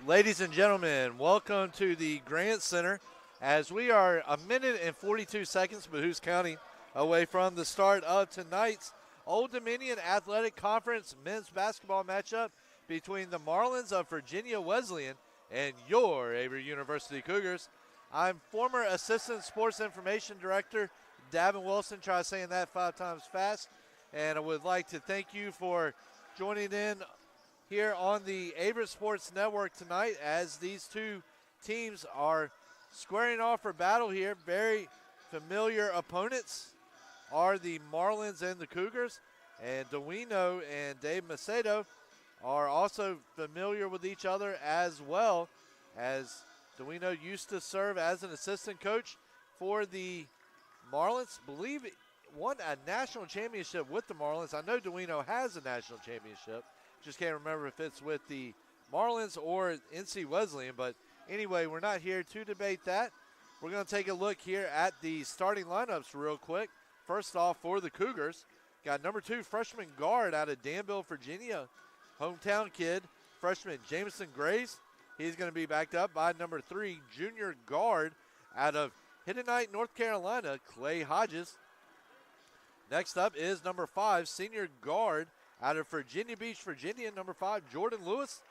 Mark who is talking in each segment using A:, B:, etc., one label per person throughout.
A: Ladies and gentlemen, welcome to the Grant Center as we are a minute and 42 seconds, but who's counting, away from the start of tonight's Old Dominion Athletic Conference men's basketball matchup between the Marlins of Virginia Wesleyan and your Averett University Cougars. I'm former Assistant Sports Information Director Davin Wilson. Try saying that 5 times fast. And I would like to thank you for joining in here on the Averett Sports Network tonight as these two teams are squaring off for battle here. Very familiar opponents are the Marlins and the Cougars. And Duino and Dave Macedo are also familiar with each other as well, as Duino used to serve as an assistant coach for the Marlins. Believe won a national championship with the Marlins. I know Duino has a national championship. Just can't remember if it's with the Marlins or NC Wesleyan. But anyway, we're not here to debate that. We're going to take a look here at the starting lineups real quick. First off, for the Cougars, got number 2 freshman guard out of Danville, Virginia, hometown kid, freshman Jamison Grace. He's going to be backed up by number 3 junior guard out of Hiddenite, North Carolina, Clay Hodges. Next up is number 5 senior guard out of Virginia Beach, Virginia, number 5, Jordan Lewis.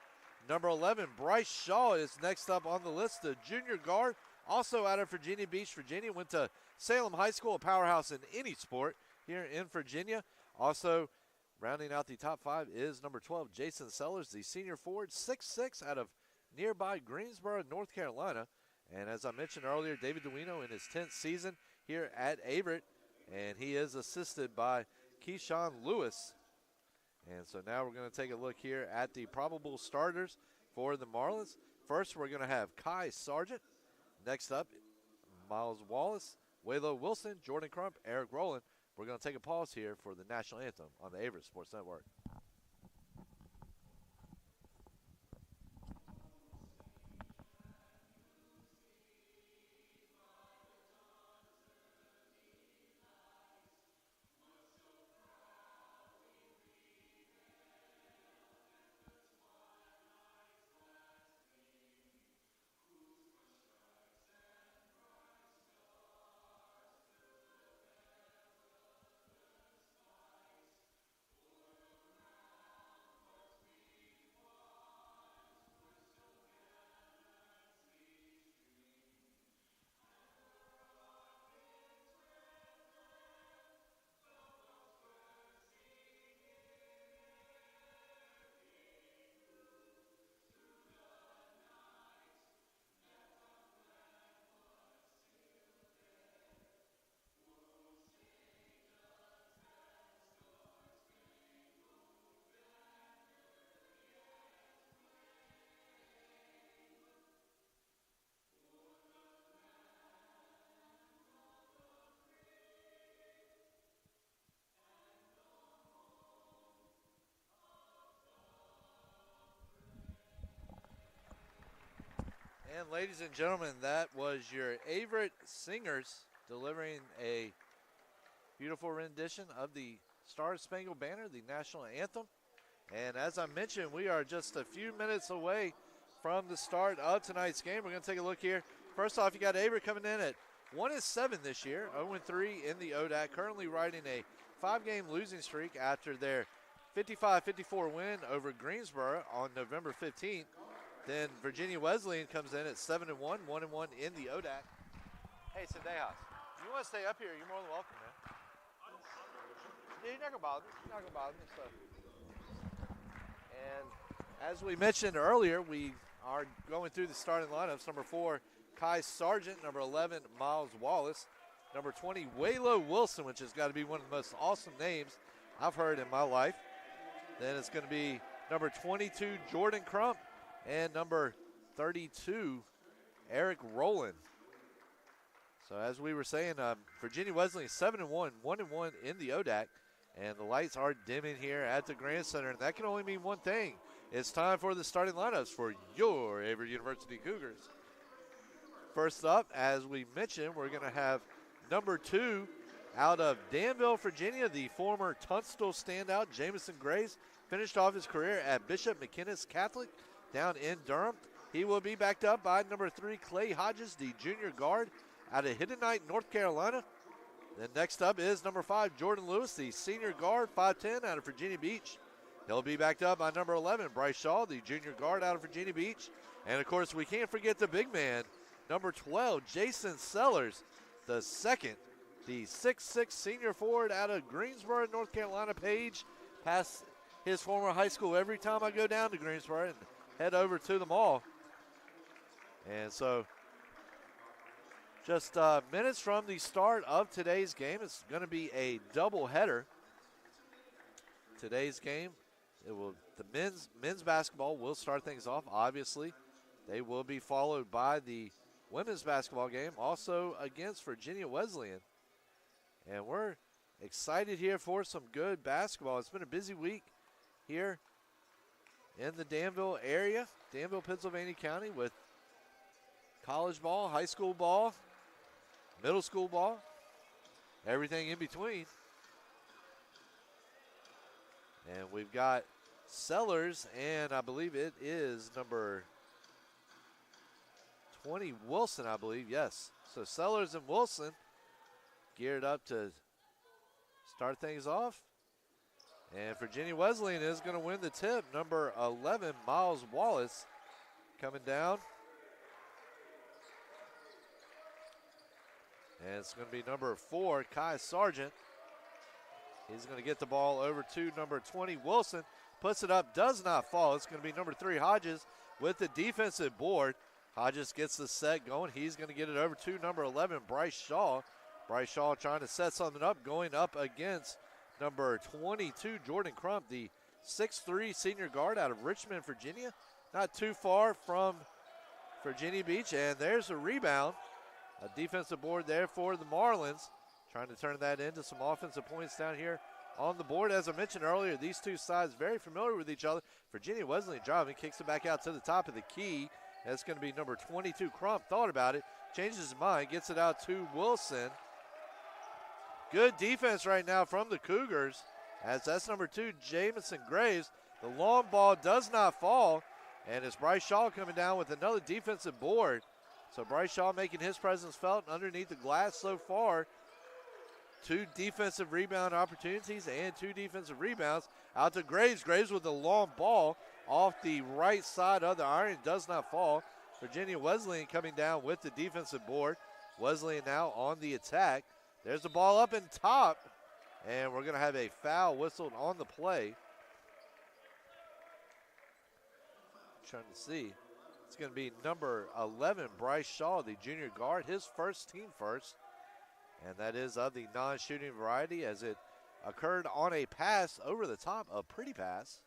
A: Number 11, Bryce Shaw is next up on the list, the junior guard, also out of Virginia Beach, Virginia. Went to Salem High School, a powerhouse in any sport here in Virginia. Also, rounding out the top 5 is number 12, Jason Sellers, the senior forward, 6'6", out of nearby Greensboro, North Carolina. And as I mentioned earlier, David Duino in his 10th season here at Averett, and he is assisted by Keyshawn Lewis. And so now we're going to take a look here at the probable starters for the Marlins. First, we're going to have Kai Sargent. Next up, Miles Wallace, Waylo Wilson, Jordan Crump, Eric Rowland. We're going to take a pause here for the national anthem on the Averett Sports Network. And ladies and gentlemen, that was your Averett Singers delivering a beautiful rendition of the Star Spangled Banner, the national anthem. And as I mentioned, we are just a few minutes away from the start of tonight's game. We're going to take a look here. First off, you got Averett coming in at 1-7 this year, 0-3 in the ODAC, currently riding a 5-game losing streak after their 55-54 win over Greensboro on November 15th. Then Virginia Wesleyan comes in at 7-1, 1-1 in the ODAC. Hey, Sandejas, if you want to stay up here, you're more than welcome, man. Yeah, you're not going to bother me. You're not going to bother me. So. And as we mentioned earlier, we are going through the starting lineups. Number 4, Kai Sargent. Number 11, Miles Wallace. Number 20, Waylo Wilson, which has got to be one of the most awesome names I've heard in my life. Then it's going to be number 22, Jordan Crump. And number 32, Eric Rowland. So as we were saying, Virginia Wesleyan 7-1, 1-1 in the ODAC. And the lights are dimming here at the Grand Center. And that can only mean one thing. It's time for the starting lineups for your Averett University Cougars. First up, as we mentioned, we're going to have number 2 out of Danville, Virginia, the former Tunstall standout, Jamison Grace. Finished off his career at Bishop McKinnis Catholic down in Durham. He will be backed up by number 3, Clay Hodges, the junior guard out of Hiddenite, North Carolina. Then next up is number 5, Jordan Lewis, the senior guard, 5'10", out of Virginia Beach. He'll be backed up by number 11, Bryce Shaw, the junior guard out of Virginia Beach. And, of course, we can't forget the big man, number 12, Jason Sellers, the second, the 6'6" senior forward out of Greensboro, North Carolina. Page past his former high school every time I go down to Greensboro and head over to the mall. And so just minutes from the start of today's game, it's going to be a doubleheader. Today's game, the men's basketball will start things off, obviously. They will be followed by the women's basketball game, also against Virginia Wesleyan. And we're excited here for some good basketball. It's been a busy week here in the Danville area, Danville, Pennsylvania County, with college ball, high school ball, middle school ball, everything in between. And we've got Sellers, and I believe it is number 20, Wilson, I believe, yes. So Sellers and Wilson geared up to start things off. And Virginia Wesleyan is going to win the tip. Number 11, Miles Wallace, coming down. And it's going to be number 4, Kai Sargent. He's going to get the ball over to number 20, Wilson. Puts it up, does not fall. It's going to be number 3, Hodges, with the defensive board. Hodges gets the set going. He's going to get it over to number 11, Bryce Shaw. Bryce Shaw trying to set something up, going up against number 22, Jordan Crump, the 6'3" senior guard out of Richmond, Virginia. Not too far from Virginia Beach. And there's a rebound. A defensive board there for the Marlins. Trying to turn that into some offensive points down here on the board. As I mentioned earlier, these two sides very familiar with each other. Virginia Wesleyan driving, kicks it back out to the top of the key. That's going to be number 22, Crump. Thought about it, changes his mind, gets it out to Wilson. Good defense right now from the Cougars, as that's number 2, Jamison Graves. The long ball does not fall, and it's Bryce Shaw coming down with another defensive board. So Bryce Shaw making his presence felt underneath the glass so far. 2 defensive rebound opportunities and 2 defensive rebounds. Out to Graves. Graves with the long ball off the right side of the iron. Does not fall. Virginia Wesleyan coming down with the defensive board. Wesleyan now on the attack. There's the ball up and top. And we're going to have a foul whistled on the play. Trying to see. It's going to be number 11, Bryce Shaw, the junior guard, his first, team first. And that is of the non-shooting variety, as it occurred on a pass over the top, a pretty pass.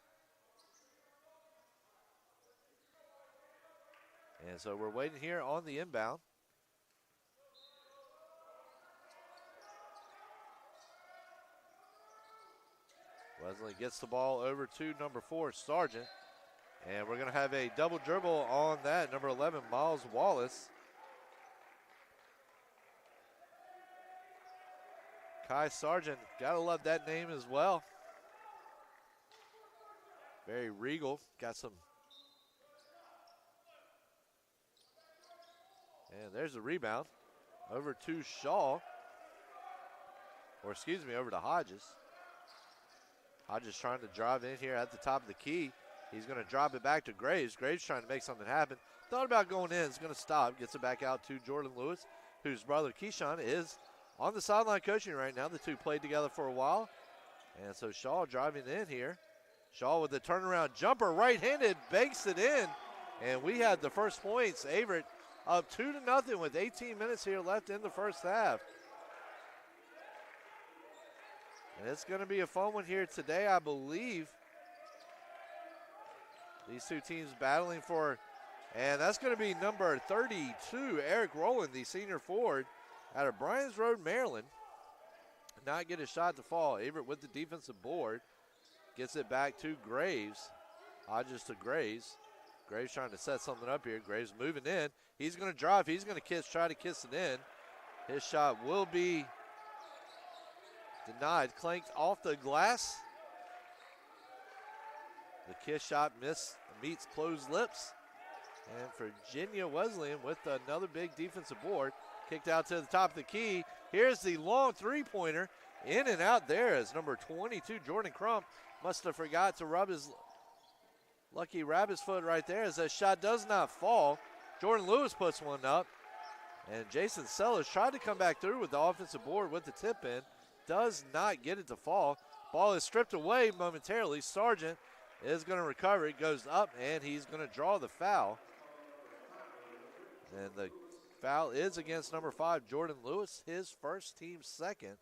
A: And so we're waiting here on the inbound. Wesleyan gets the ball over to number 4, Sargent. And we're going to have a double dribble on that. Number 11, Miles Wallace. Kai Sargent, gotta love that name as well. Very regal, got some. And there's a rebound over to Shaw. Or excuse me, over to Hodges. Hodges trying to drive in here at the top of the key. He's going to drop it back to Graves. Graves trying to make something happen. Thought about going in. It's going to stop. Gets it back out to Jordan Lewis, whose brother Keyshawn is on the sideline coaching right now. The two played together for a while. And so Shaw driving in here. Shaw with the turnaround jumper, right-handed, banks it in. And we had the first points. Averett up 2-0 with 18 minutes here left in the first half. And it's going to be a fun one here today, I believe. These two teams battling for, and that's going to be number 32, Eric Rowland, the senior forward out of Bryans Road, Maryland. Not get a shot to fall. Averett with the defensive board. Gets it back to Graves. Hodges to Graves. Graves trying to set something up here. Graves moving in. He's going to drive. He's going to try to kiss it in. His shot will be denied. Clanked off the glass. The kiss shot meets closed lips. And Virginia Wesleyan with another big defensive board. Kicked out to the top of the key. Here's the long three-pointer. In and out there as number 22, Jordan Crump, must have forgot to rub his lucky rabbit's foot right there as that shot does not fall. Jordan Lewis puts one up. And Jason Sellers tried to come back through with the offensive board with the tip in. Does not get it to fall. Ball is stripped away momentarily. Sargent is going to recover. It goes up, and he's going to draw the foul. And the foul is against number 5, Jordan Lewis, his first, team second.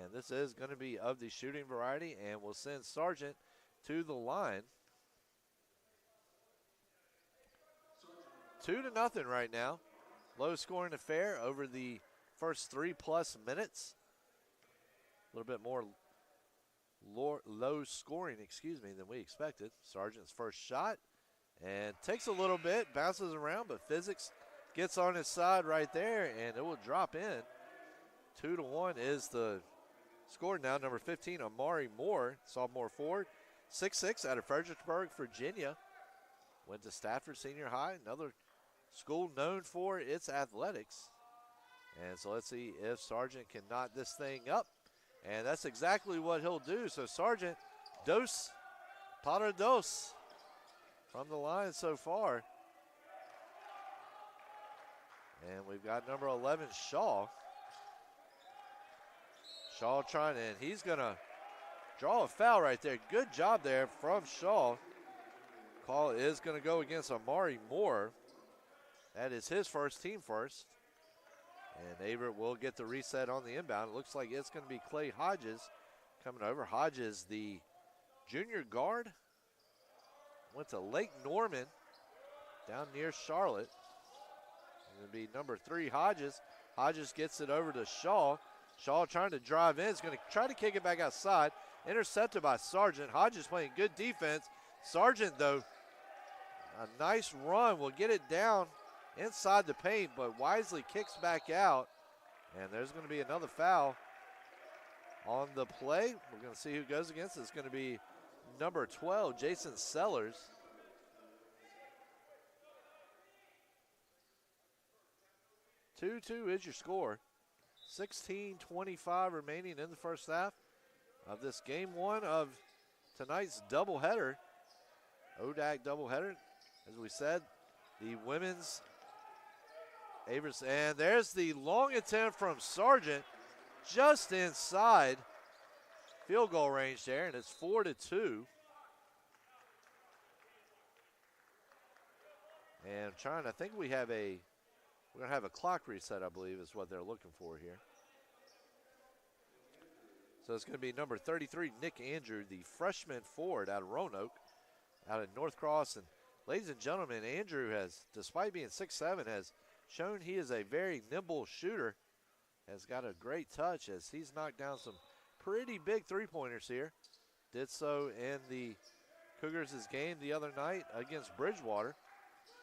A: And this is going to be of the shooting variety, and will send Sargent to the line. 2-0 right now. Low scoring affair over the first 3+ minutes. A little bit more low scoring, than we expected. Sargent's first shot, and takes a little bit, bounces around, but physics gets on his side right there, and it will drop in. 2-1 is the score now. Number 15, Amari Moore, sophomore forward, 6'6", out of Fredericksburg, Virginia. Went to Stafford Senior High, another school known for its athletics. And so let's see if Sargent can knot this thing up. And that's exactly what he'll do. So Sargent, dos para dos from the line so far. And we've got number 11, Shaw. Shaw trying, and he's going to draw a foul right there. Good job there from Shaw. Call is going to go against Amari Moore. That is his first, team first. And Averett will get the reset on the inbound. It looks like it's going to be Clay Hodges coming over. Hodges, the junior guard, went to Lake Norman down near Charlotte. It's going to be number 3, Hodges. Hodges gets it over to Shaw. Shaw trying to drive in. Is going to try to kick it back outside. Intercepted by Sargent. Hodges playing good defense. Sargent, though, a nice run. Will get it down inside the paint, but wisely kicks back out. And there's going to be another foul on the play. We're going to see who goes against. It's going to be number 12, Jason Sellers. Two is your score. 16:25 remaining in the first half of this game 1 of tonight's doubleheader. ODAC doubleheader. As we said, the women's Averett, and there's the long attempt from Sargent, just inside field goal range there, and it's 4-2. And I think we're going to have a clock reset, I believe, is what they're looking for here. So it's going to be number 33, Nick Andrew, the freshman forward out of Roanoke, out of North Cross. And ladies and gentlemen, Andrew has, despite being 6'7", has shown he is a very nimble shooter. Has got a great touch as he's knocked down some pretty big three-pointers here. Did so in the Cougars' game the other night against Bridgewater.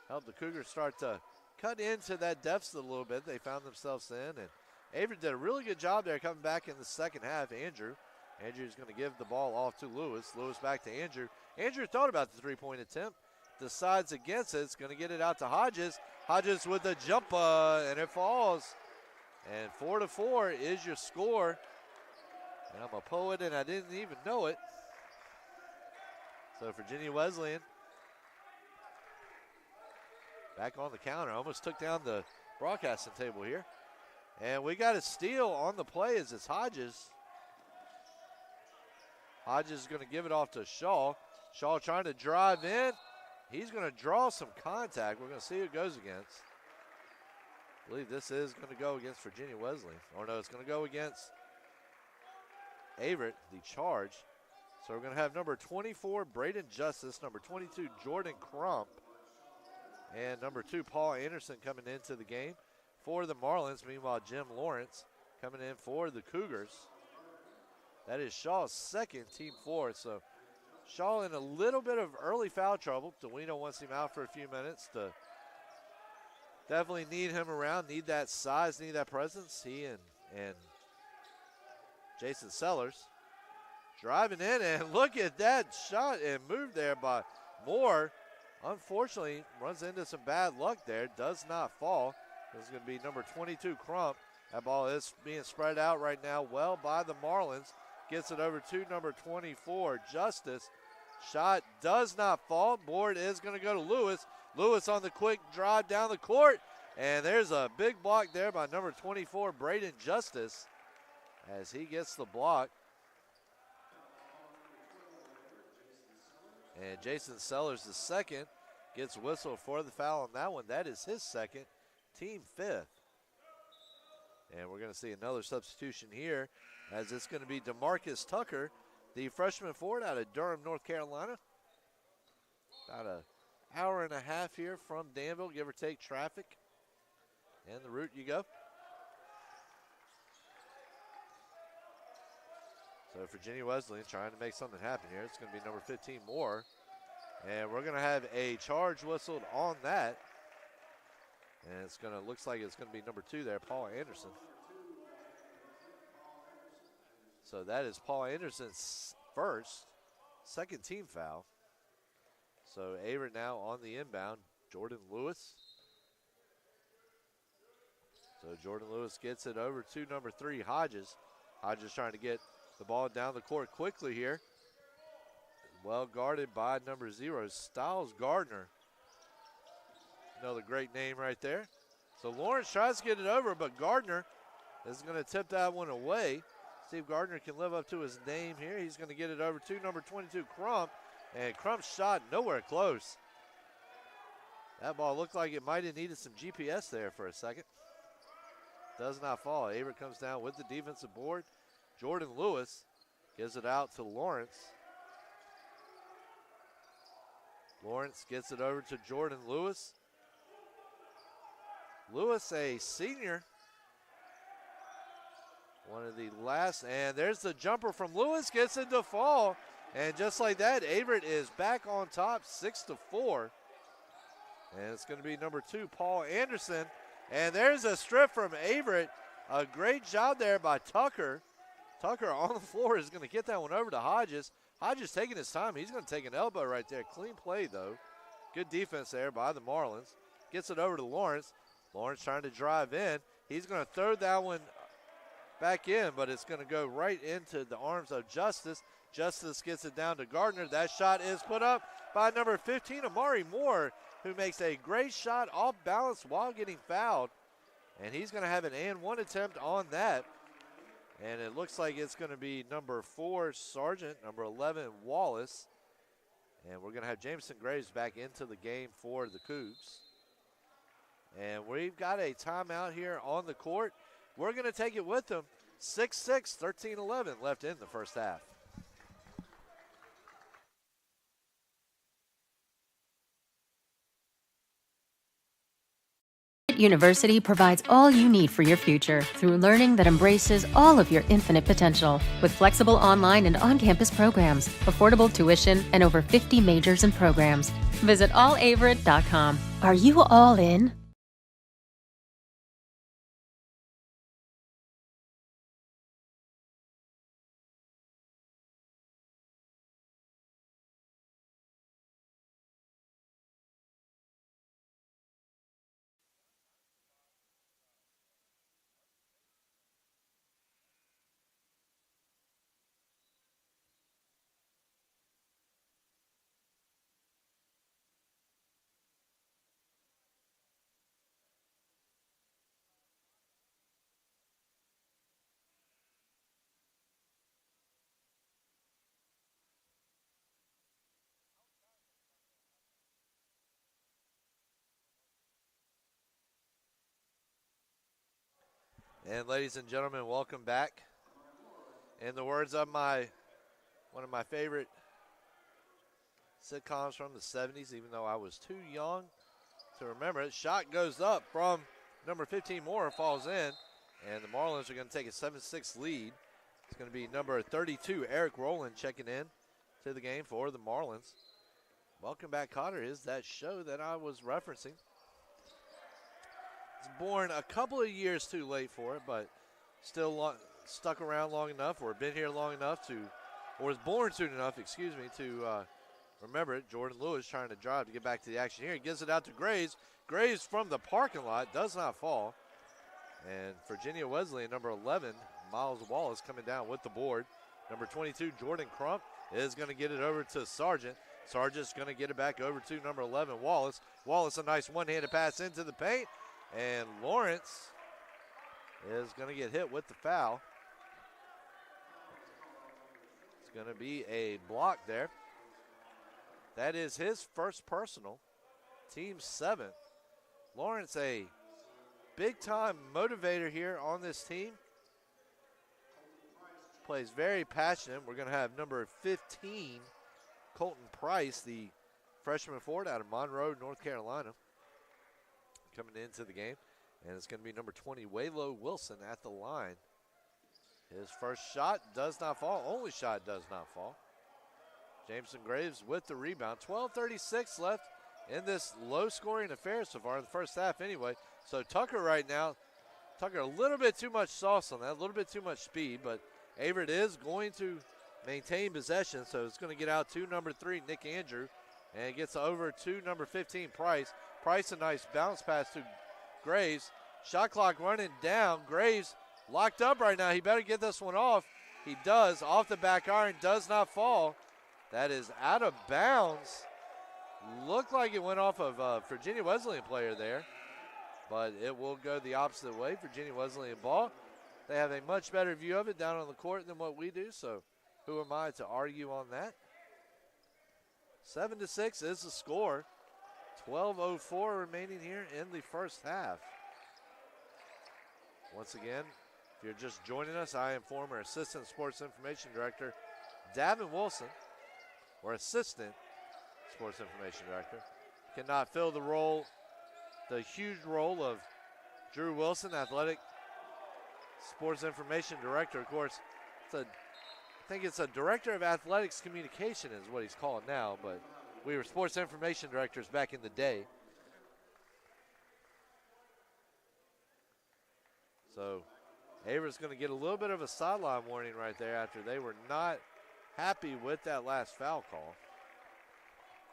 A: Helped the Cougars start to cut into that deficit a little bit they found themselves in. And Averett did a really good job there coming back in the second half. Andrew's going to give the ball off to Lewis. Lewis back to Andrew. Andrew thought about the three-point attempt. Decides against it. It's going to get it out to Hodges. Hodges with a jumper, and it falls. And 4-4 is your score. And I'm a poet, and I didn't even know it. So Virginia Wesleyan back on the counter. Almost took down the broadcasting table here. And we got a steal on the play as it's Hodges. Hodges is going to give it off to Shaw. Shaw trying to drive in. He's going to draw some contact. We're going to see who it goes against. I believe this is going to go against Virginia Wesleyan. Or no, it's going to go against Averett, the charge. So we're going to have number 24, Braden Justice, number 22, Jordan Crump, and number 2, Paul Anderson coming into the game for the Marlins. Meanwhile, Jim Lawrence coming in for the Cougars. That is Shaw's second, team fourth. So Shaw in a little bit of early foul trouble. DeWino wants him out for a few minutes to definitely need him around, need that size, need that presence. He and Jason Sellers driving in, and look at that shot and move there by Moore. unfortunately runs into some bad luck there. Does not fall. This is going to be number 22, Crump. That ball is being spread out right now well by the Marlins. Gets it over to number 24, Justice. Shot does not fall. Board is going to go to Lewis. Lewis on the quick drive down the court. And there's a big block there by number 24, Braden Justice, as he gets the block. And Jason Sellers, the second, gets whistled for the foul on that one. That is his second, team fifth. And we're going to see another substitution here, as it's going to be DeMarcus Tucker, the freshman forward out of Durham, North Carolina. About an hour and a half here from Danville, give or take traffic. And the route you go. So Virginia Wesleyan trying to make something happen here. It's going to be number 15, Moore. And we're going to have a charge whistled on that. And it's going to, looks like it's going to be number 2 there, Paul Anderson. So that is Paul Anderson's first, second team foul. So Averett now on the inbound, Jordan Lewis. So Jordan Lewis gets it over to number 3, Hodges. Hodges trying to get the ball down the court quickly here. Well guarded by number 0, Styles Gardner. Another great name right there. So Lawrence tries to get it over, but Gardner is going to tip that one away. See if Gardner can live up to his name here. He's going to get it over to number 22, Crump. And Crump's shot nowhere close. That ball looked like it might have needed some GPS there for a second. Does not fall. Averett comes down with the defensive board. Jordan Lewis gives it out to Lawrence. Lawrence gets it over to Jordan Lewis. Lewis, a senior. One of the last, and there's the jumper from Lewis, gets it to fall. And just like that, Averett is back on top, 6-4. And it's going to be number 2, Paul Anderson. And there's a strip from Averett. A great job there by Tucker. Tucker on the floor is going to get that one over to Hodges. Hodges taking his time. He's going to take an elbow right there. Clean play, though. Good defense there by the Marlins. Gets it over to Lawrence. Lawrence trying to drive in. He's going to throw that one back in, but it's going to go right into the arms of Justice. Justice gets it down to Gardner. That shot is put up by number 15, Amari Moore, who makes a great shot off balance while getting fouled. And he's going to have an and one attempt on that. And it looks like it's going to be number 4, Sargent, number 11, Wallace. And we're going to have Jameson Graves back into the game for the Cougs. And we've got a timeout here on the court. We're going to take it with them. 6-6, 13-11 left in the first half.
B: University provides all you need for your future through learning that embraces all of your infinite potential. With flexible online and on-campus programs, affordable tuition, and over 50 majors and programs. Visit allaverett.com. Are you all in?
A: And ladies and gentlemen, welcome back. In the words of one of my favorite sitcoms from the 70s, even though I was too young to remember it, shot goes up from number 15, Moore, falls in, and the Marlins are going to take a 7-6 lead. It's going to be number 32, Eric Rowland, checking in to the game for the Marlins. Welcome back, Cotter, is that show that I was referencing. It's born a couple of years too late for it, but still stuck around long enough, or been here long enough to, or was born soon enough, to Remember it, Jordan Lewis trying to drive to get back to the action here. He gives it out to Graves. Graves from the parking lot does not fall. And Virginia Wesleyan, number 11, Miles Wallace coming down with the board. Number 22, Jordan Crump, is going to get it over to Sargent. Sargent's going to get it back over to number 11, Wallace. Wallace, a nice one-handed pass into the paint. And Lawrence is going to get hit with the foul. It's going to be a block there. That is his first personal. Team 7. Lawrence, a big-time motivator here on this team. Plays very passionate. We're going to have number 15, Colton Price, the freshman forward out of Monroe, North Carolina, coming into the game. And it's going to be number 20, Waylo Wilson at the line. His first shot does not fall. Only shot does not fall. Jameson Graves with the rebound. 12:36 left in this low-scoring affair so far in the first half anyway. So Tucker right now, a little bit too much sauce on that, a little bit too much speed, but Averett is going to maintain possession, so it's going to get out to number 3, Nick Andrew, and gets over to number 15, Price. Price, a nice bounce pass to Graves. Shot clock running down. Graves locked up right now. He better get this one off. He does. Off the back iron, does not fall. That is out of bounds. Looked like it went off of a Virginia Wesleyan player there, but it will go the opposite way. Virginia Wesleyan ball. They have a much better view of it down on the court than what we do, so who am I to argue on that? 7-6 is the score. 12:04 remaining here in the first half. Once again, if you're just joining us, I am former Assistant Sports Information Director Davin Wilson, or Assistant Sports Information Director. Cannot fill the role, the huge role of Drew Wilson, Athletic Sports Information Director. Of course, I think it's a Director of Athletics Communication is what he's called now, but we were Sports Information Directors back in the day. So Averett's going to get a little bit of a sideline warning right there after they were not happy with that last foul call.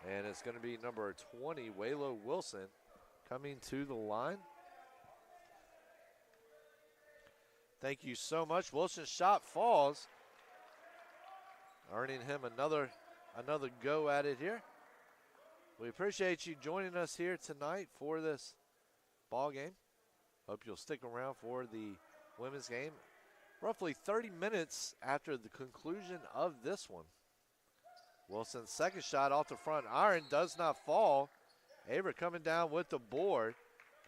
A: And it's going to be number 20, Waylo Wilson, coming to the line. Thank you so much. Wilson's shot falls, earning him another go at it here. We appreciate you joining us here tonight for this ball game. Hope you'll stick around for the women's game. Roughly 30 minutes after the conclusion of this one. Wilson's second shot off the front iron does not fall. Averett coming down with the board.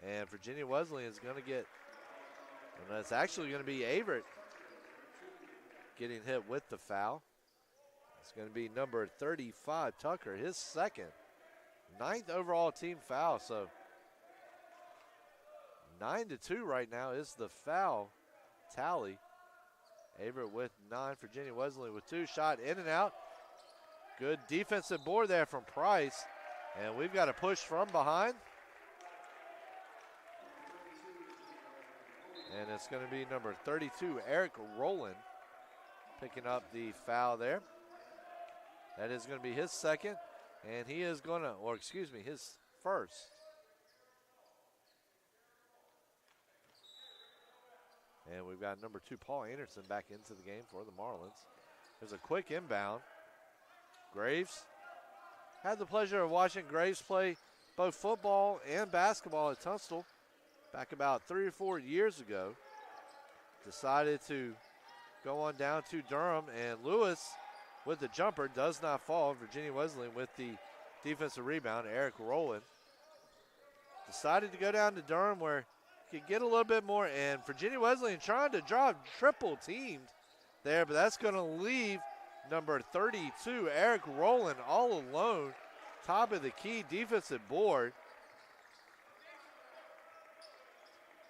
A: And Virginia Wesleyan is going to get, and that's actually going to be Averett getting hit with the foul. It's going to be number 35, Tucker, his second. 9th overall team foul, so 9-2 right now is the foul tally. Averett with 9, Virginia Wesleyan with 2. Shot in and out. Good defensive board there from Price. And we've got a push from behind. And it's going to be number 32, Eric Rowland, picking up the foul there. That is going to be his second. And he is going to, or excuse me, his first. And we've got number 2, Paul Anderson, back into the game for the Marlins. There's a quick inbound. Graves. Had the pleasure of watching Graves play both football and basketball at Tunstall back about 3 or 4 years ago. Decided to go on down to Durham, and Lewis with the jumper does not fall. Virginia Wesleyan with the defensive rebound. Eric Rowland decided to go down to Durham where he could get a little bit more, and Virginia Wesleyan trying to drive triple teamed there, but that's going to leave number 32, Eric Rowland, all alone, top of the key defensive board.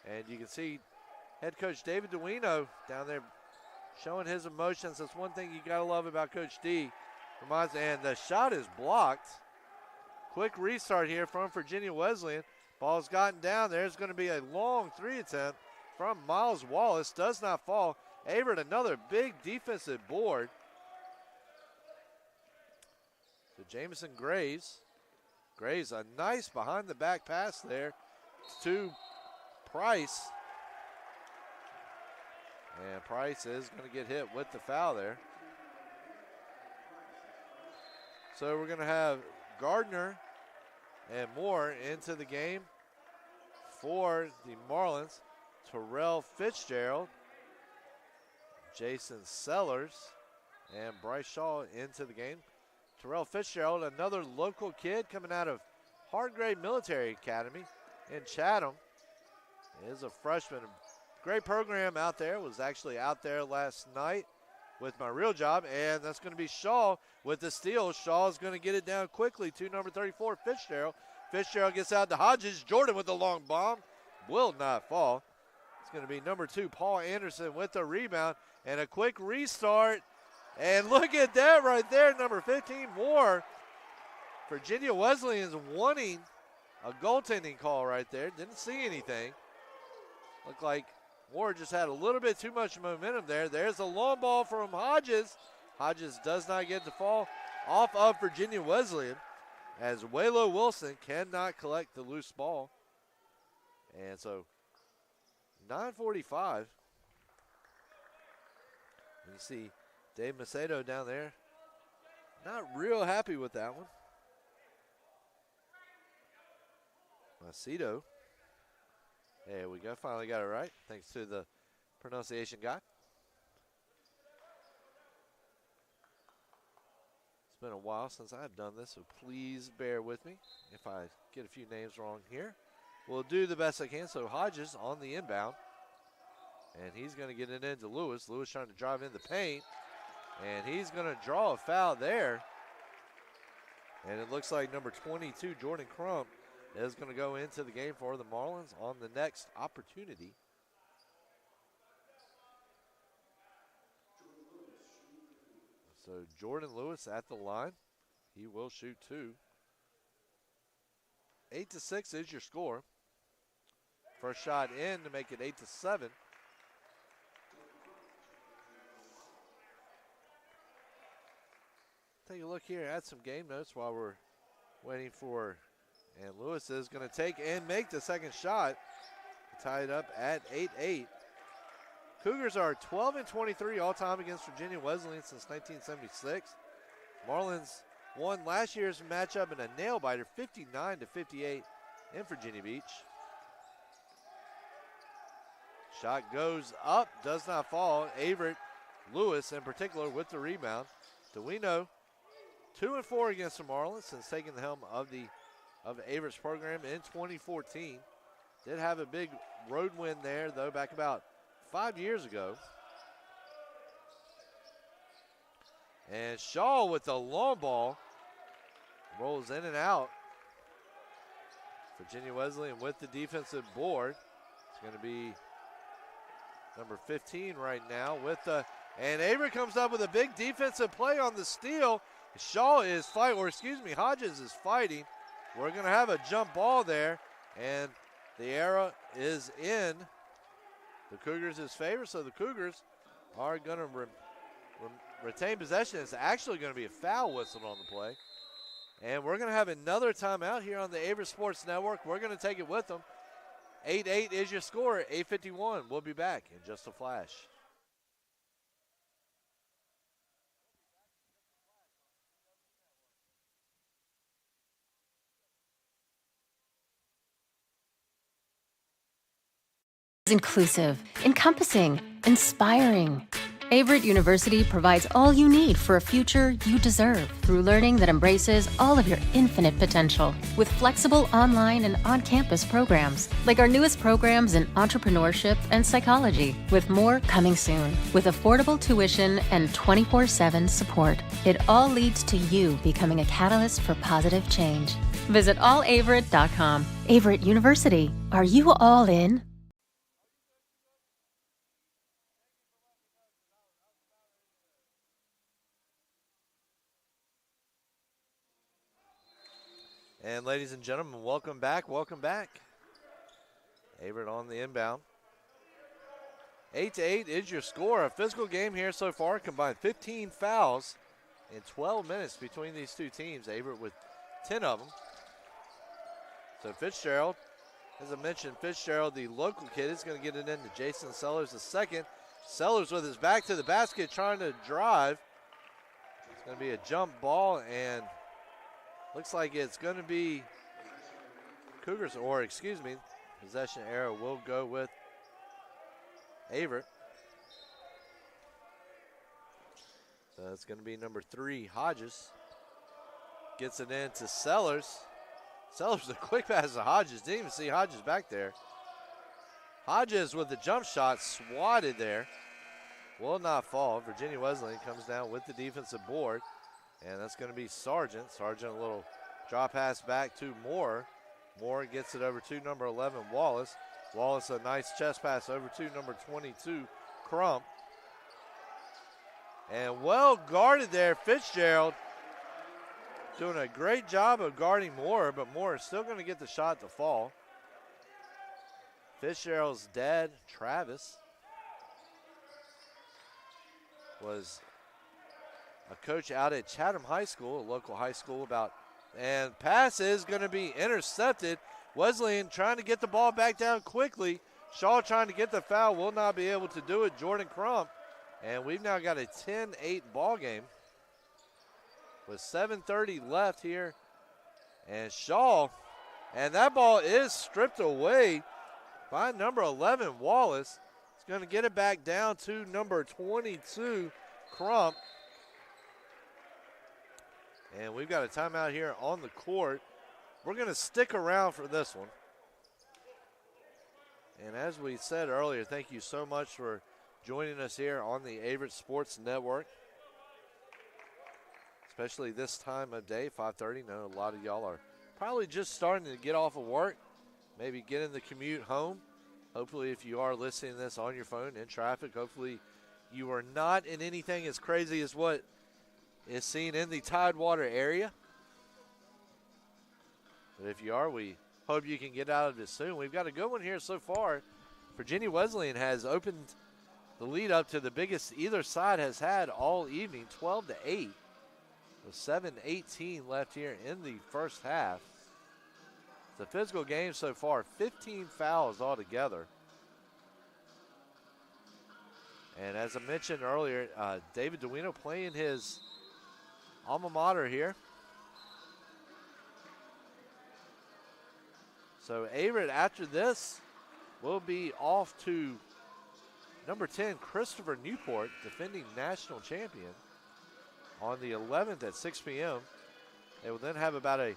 A: And you can see head coach David Duino down there showing his emotions. That's one thing you got to love about Coach D. And the shot is blocked. Quick restart here from Virginia Wesleyan. Ball's gotten down. There's going to be a long 3 attempt from Miles Wallace. Does not fall. Averett, another big defensive board. to Jamison Graves. Graves, a nice behind-the-back pass there to Price. And Price is going to get hit with the foul there. So we're going to have Gardner and Moore into the game for the Marlins. Terrell Fitzgerald, Jason Sellers, and Bryce Shaw into the game. Terrell Fitzgerald, another local kid coming out of Hargrave Military Academy in Chatham, is a freshman. Great program out there. Was actually out there last night with my real job, and that's going to be Shaw with the steal. Shaw's going to get it down quickly to number 34, Fitzgerald. Fitzgerald gets out to Hodges. Jordan with the long bomb. Will not fall. It's going to be number 2, Paul Anderson with the rebound, and a quick restart. And look at that right there, number 15, Moore. Virginia Wesleyan's wanting a goaltending call right there. Didn't see anything. Looked like Moore just had a little bit too much momentum there. There's a long ball from Hodges. Hodges does not get the fall off of Virginia Wesleyan as Waylon Wilson cannot collect the loose ball. And so 9:45. You see Dave Macedo down there. Not real happy with that one. Macedo. There we go. Finally got it right. Thanks to the pronunciation guy. It's been a while since I've done this, so please bear with me if I get a few names wrong here. We'll do the best I can. So Hodges on the inbound. And he's going to get it into Lewis. Lewis trying to drive in the paint. And he's going to draw a foul there. And it looks like number 22, Jordan Crump, is going to go into the game for the Marlins on the next opportunity. So Jordan Lewis at the line. He will shoot 2. 8-6 is your score. First shot in to make it 8-7. Take a look here at some game notes while we're waiting for, and Lewis is going to take and make the second shot. Tied up at 8-8. Cougars are 12-23 all time against Virginia Wesleyan since 1976. Marlins won last year's matchup in a nail biter, 59-58 in Virginia Beach. Shot goes up, does not fall. Averett Lewis in particular with the rebound. DeWino 2-4 against the Marlins since taking the helm of Averett's program in 2014. Did have a big road win there though back about 5 years ago. And Shaw with the long ball rolls in and out. Virginia Wesleyan with the defensive board. It's going to be number 15 right now with the, and Averett comes up with a big defensive play on the steal. Shaw is Hodges is fighting. We're going to have a jump ball there, and the arrow is in the Cougars' favor, so the Cougars are going to retain possession. It's actually going to be a foul whistled on the play. And we're going to have another timeout here on the Averett Sports Network. We're going to take it with them. 8-8 is your score, 8:51. We'll be back in just a flash.
B: Inclusive, encompassing, inspiring. Averett University provides all you need for a future you deserve through learning that embraces all of your infinite potential with flexible online and on-campus programs like our newest programs in entrepreneurship and psychology, with more coming soon. With affordable tuition and 24/7 support, it all leads to you becoming a catalyst for positive change. Visit allaverett.com. Averett University. Are you all in?
A: And ladies and gentlemen, welcome back, welcome back. Averett on the inbound. 8-8 is your score. A physical game here so far, combined 15 fouls in 12 minutes between these two teams. Averett with 10 of them. So Fitzgerald, as I mentioned, Fitzgerald, the local kid, is going to get it into Jason Sellers the second. Sellers with his back to the basket trying to drive. It's going to be a jump ball, and looks like it's going to be Cougars, or excuse me, possession arrow will go with Averett. So it's going to be number 3, Hodges. Gets it in to Sellers. Sellers, a quick pass to Hodges. Didn't even see Hodges back there. Hodges with the jump shot, swatted there. Will not fall. Virginia Wesleyan comes down with the defensive board. And that's going to be Sargent. Sargent, a little drop pass back to Moore. Moore gets it over to number 11, Wallace. Wallace, a nice chest pass over to number 22, Crump. And well guarded there, Fitzgerald. Doing a great job of guarding Moore, but Moore is still going to get the shot to fall. Fitzgerald's dad, Travis, was a coach out at Chatham High School, a local high school and pass is going to be intercepted. Wesleyan trying to get the ball back down quickly. Shaw trying to get the foul, will not be able to do it. Jordan Crump. And we've now got a 10-8 ball game with 7:30 left here. And Shaw, and that ball is stripped away by number 11, Wallace. He's going to get it back down to number 22, Crump. And we've got a timeout here on the court. We're going to stick around for this one. And as we said earlier, thank you so much for joining us here on the Averett Sports Network, especially this time of day, 5:30. I know a lot of y'all are probably just starting to get off of work, maybe getting the commute home. Hopefully, if you are listening to this on your phone in traffic, hopefully you are not in anything as crazy as what is seen in the Tidewater area. But if you are, we hope you can get out of this soon. We've got a good one here so far. Virginia Wesleyan has opened the lead up to the biggest either side has had all evening, 12-8, with 7:18 left here in the first half. It's a physical game so far, 15 fouls altogether. And as I mentioned earlier, David Duino playing his alma mater here. So Averett, after this, will be off to number 10, Christopher Newport, defending national champion, on the 11th at 6 p.m. They will then have about a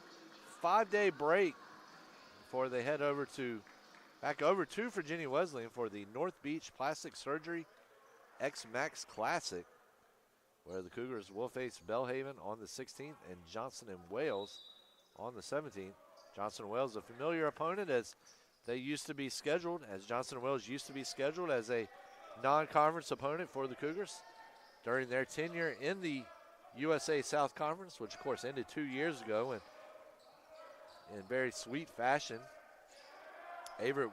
A: 5-day break before they head back over to Virginia Wesleyan for the North Beach Plastic Surgery X-Max Classic, where the Cougars will face Belhaven on the 16th and Johnson and Wales on the 17th. Johnson and Wales, a familiar opponent, as they used to be scheduled, as Johnson and Wales used to be scheduled as a non-conference opponent for the Cougars during their tenure in the USA South Conference, which of course ended 2 years ago, and in very sweet fashion, Averett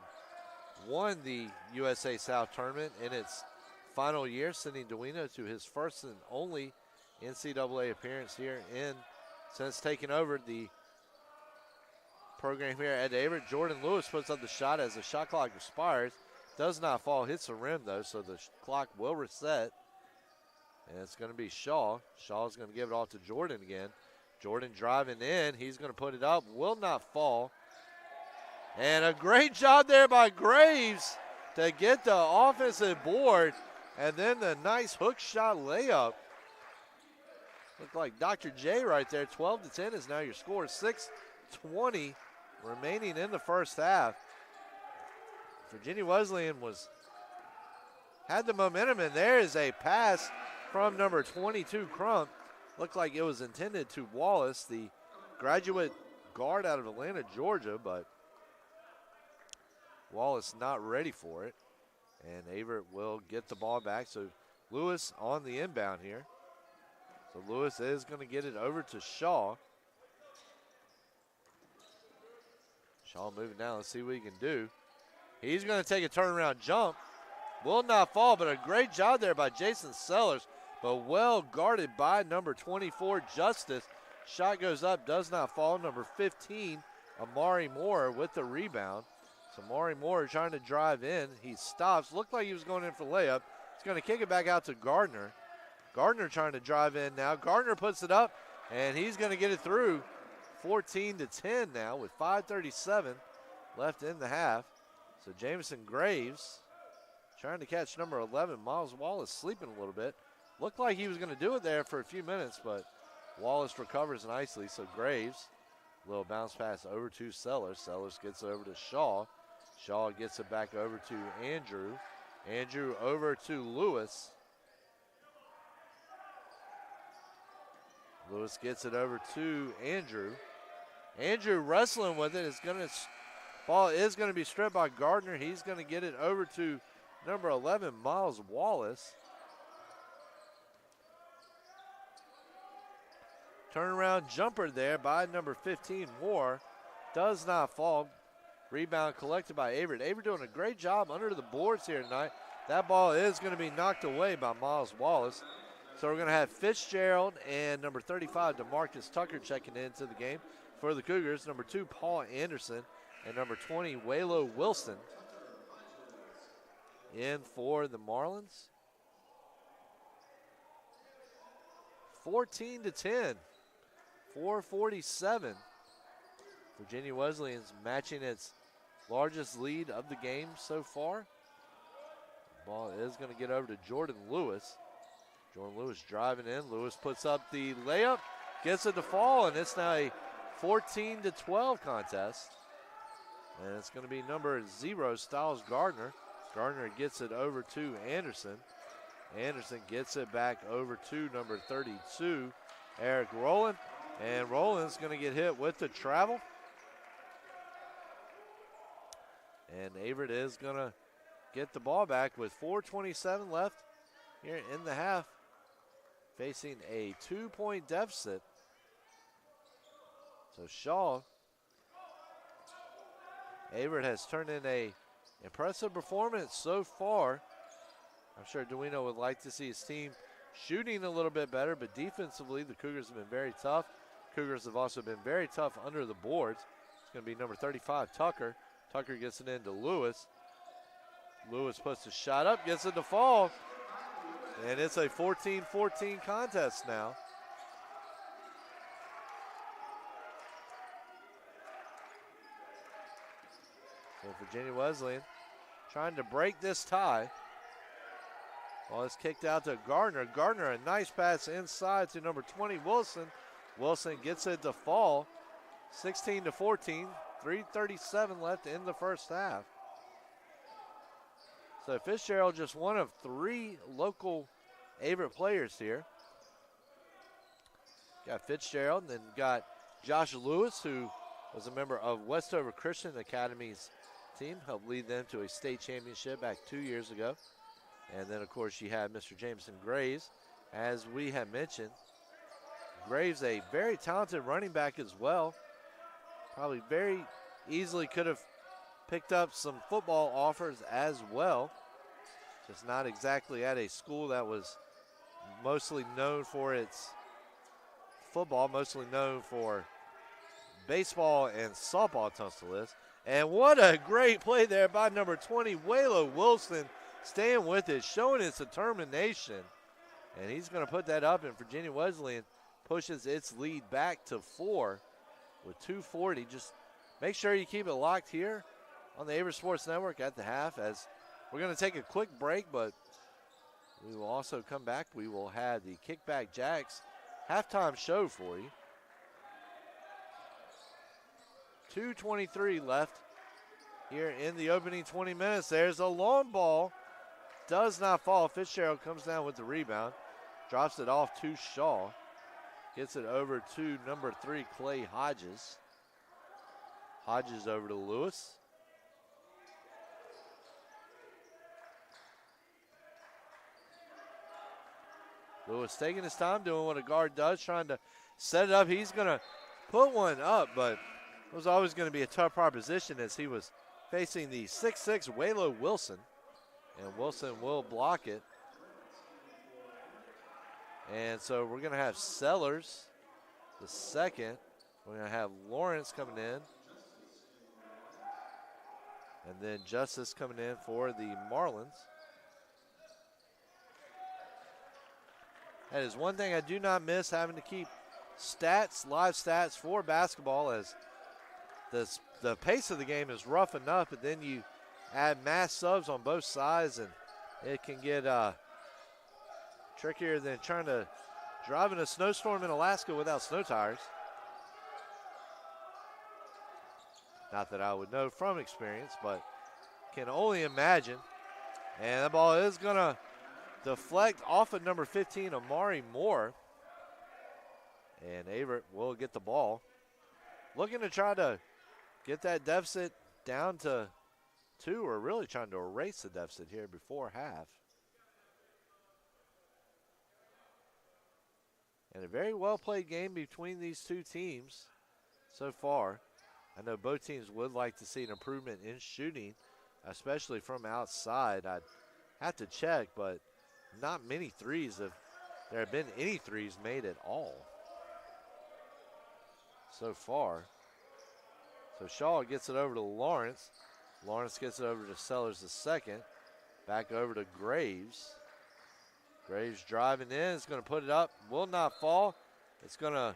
A: won the USA South tournament in its final year, sending Duino to his first and only NCAA appearance here since taking over the program here at Averett. Jordan Lewis puts up the shot as the shot clock expires. Does not fall, hits the rim though, so the clock will reset. And it's going to be Shaw. Shaw's going to give it off to Jordan again. Jordan driving in, he's going to put it up, will not fall. And a great job there by Graves to get the offensive board, and then the nice hook shot layup. Looked like Dr. J right there. 12-10 is now your score. 6:20 remaining in the first half. Virginia Wesleyan had the momentum, and there is a pass from number 22, Crump. Looked like it was intended to Wallace, the graduate guard out of Atlanta, Georgia, but Wallace not ready for it. And Averett will get the ball back. So Lewis on the inbound here. So Lewis is going to get it over to Shaw. Shaw moving down. Let's see what he can do. He's going to take a turnaround jump. Will not fall, but a great job there by Jason Sellers. but well guarded by number 24, Justice. Shot goes up, does not fall. Number 15, Amari Moore with the rebound. So Amari Moore trying to drive in. He stops. Looked like he was going in for layup. He's going to kick it back out to Gardner. Gardner trying to drive in now. Gardner puts it up, and he's going to get it through. 14-10 now with 5:37 left in the half. So Jamison Graves trying to catch number 11. Miles Wallace sleeping a little bit. Looked like he was going to do it there for a few minutes, but Wallace recovers nicely. So Graves, little bounce pass over to Sellers. Sellers gets it over to Shaw. Shaw gets it back over to Andrew. Andrew over to Lewis. Lewis gets it over to Andrew. Andrew wrestling with it. Ball is going to be stripped by Gardner. He's going to get it over to number 11, Miles Wallace. Turnaround jumper there by number 15, Moore. Does not fall. Rebound collected by Averett. Averett doing a great job under the boards here tonight. That ball is going to be knocked away by Miles Wallace. So we're going to have Fitzgerald and number 35, DeMarcus Tucker, checking into the game for the Cougars. Number 2, Paul Anderson, and number 20, Waylo Wilson in for the Marlins. 14-10, 4:47. Virginia Wesleyan's matching its largest lead of the game so far. The ball is going to get over to Jordan Lewis. Jordan Lewis driving in. Lewis puts up the layup, gets it to fall, and it's now a 14-12 contest. And it's going to be number 0, Styles Gardner. Gardner gets it over to Anderson. Anderson gets it back over to number 32, Eric Rowland. And Rowland's going to get hit with the travel. And Averett is going to get the ball back with 4:27 left here in the half, facing a 2-point deficit. So Shaw, Averett has turned in a impressive performance so far. I'm sure Duino would like to see his team shooting a little bit better, but defensively the Cougars have been very tough. Cougars have also been very tough under the boards. It's going to be number 35, Tucker. Tucker gets it into Lewis. Lewis puts the shot up, gets it to fall, and it's a 14-14 contest now. So Virginia Wesleyan trying to break this tie. Ball is kicked out to Gardner. Gardner, a nice pass inside to number 20, Wilson. Wilson gets it to fall. 16-14, 3:37 left in the first half. So Fitzgerald just one of 3 local Averett players here. Got Fitzgerald, and then got Josh Lewis, who was a member of Westover Christian Academy's team, helped lead them to a state championship back 2 years ago. And then, of course, you have Mr. Jameson Graves. As we have mentioned, Graves, a very talented running back as well. Probably very easily could have picked up some football offers as well. Just not exactly at a school that was mostly known for its football, mostly known for baseball and softball, Tunstall is. And what a great play there by number 20, Waylo Wilson, staying with it, showing its determination. And he's going to put that up, and Virginia Wesleyan pushes its lead back to 4 with 2:40. Just make sure you keep it locked here on the Averett Sports Network at the half, as we're going to take a quick break, but we will also come back. We will have the Kickback Jacks halftime show for you. 2:23 left here in the opening 20 minutes. There's a long ball. Does not fall. Fitzgerald comes down with the rebound. Drops it off to Shaw. Gets it over to number 3, Clay Hodges. Hodges over to Lewis. Lewis taking his time, doing what a guard does, trying to set it up. He's going to put one up, but it was always going to be a tough proposition as he was facing the 6'6" Waylo Wilson. And Wilson will block it. And so we're going to have Sellers the second. We're going to have Lawrence coming in. And then Justice coming in for the Marlins. That is one thing I do not miss, having to keep stats, live stats for basketball, as the pace of the game is rough enough, but then you add mass subs on both sides, and it can get trickier than trying to drive in a snowstorm in Alaska without snow tires. Not that I would know from experience, but can only imagine. And the ball is going to deflect off of number 15, Amari Moore. And Averett will get the ball. Looking to try to get that deficit down to 2, or really trying to erase the deficit here before half. And a very well-played game between these two teams so far. I know both teams would like to see an improvement in shooting, especially from outside. I'd have to check, but not many threes. If there have been any threes made at all so far. So Shaw gets it over to Lawrence. Lawrence gets it over to Sellers the second. Back over to Graves. Graves driving in, is going to put it up, will not fall. It's going to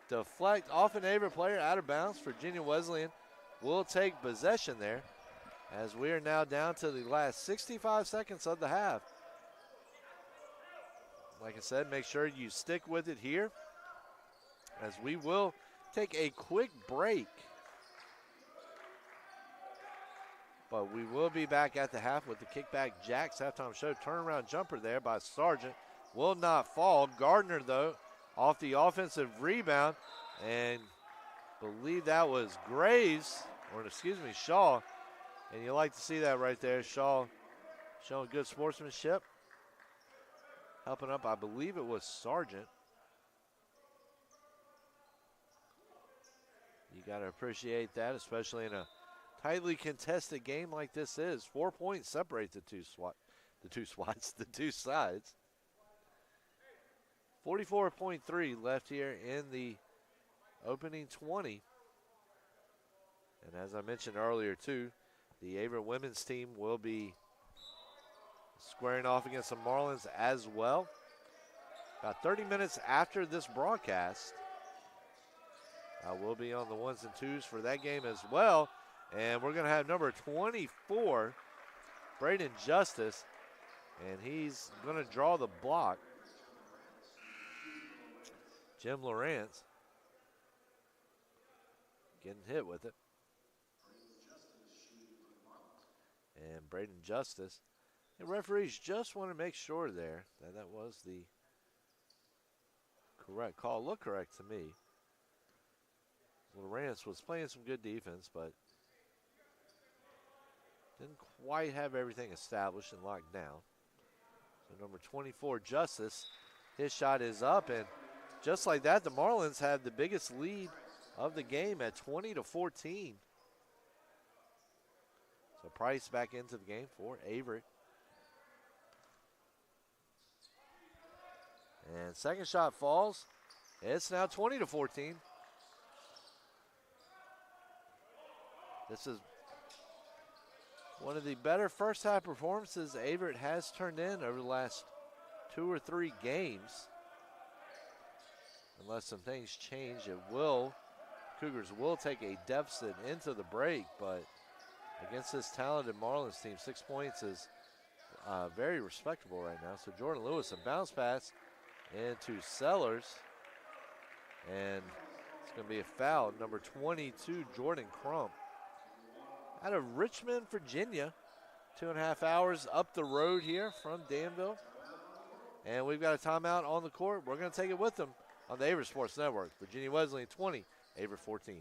A: deflect off an Averett player, out of bounds. Virginia Wesleyan will take possession there, as we are now down to the last 65 seconds of the half. Like I said, make sure you stick with it here, as we will take a quick break. But we will be back at the half with the kickback jacks halftime show. Turnaround jumper there by Sargent. Will not fall. Gardner, though, off the offensive rebound. And believe that was Graves, or excuse me, Shaw. And you like to see that right there. Shaw showing good sportsmanship. Helping up, I believe it was Sargent. You got to appreciate that, especially in a tightly contested game like this is. 4 points separate the two sides. 44.3 left here in the opening 20. And as I mentioned earlier too, the Averett women's team will be squaring off against the Marlins as well. About 30 minutes after this broadcast, I will be on the 1s and 2s for that game as well. And we're going to have number 24, Braden Justice, and he's going to draw the block. Jim Lawrence getting hit with it. And Braden Justice. The referees just want to make sure there that that was the correct call. Looked correct to me. Lawrence was playing some good defense, but didn't quite have everything established and locked down. So number 24, Justice, his shot is up, and just like that, the Marlins have the biggest lead of the game at 20-14. So Price back into the game for Averett. And second shot falls. It's now 20-14. This is one of the better first half performances Averett has turned in over the last 2 or 3 games. Unless some things change, Cougars will take a deficit into the break, but against this talented Marlins team, 6 points is very respectable right now. So Jordan Lewis, a bounce pass into Sellers, and it's going to be a foul. Number 22, Jordan Crump, out of Richmond, Virginia, 2.5 hours up the road here from Danville. And we've got a timeout on the court. We're going to take it with them on the Averett Sports Network. Virginia Wesleyan 20, Averett 14.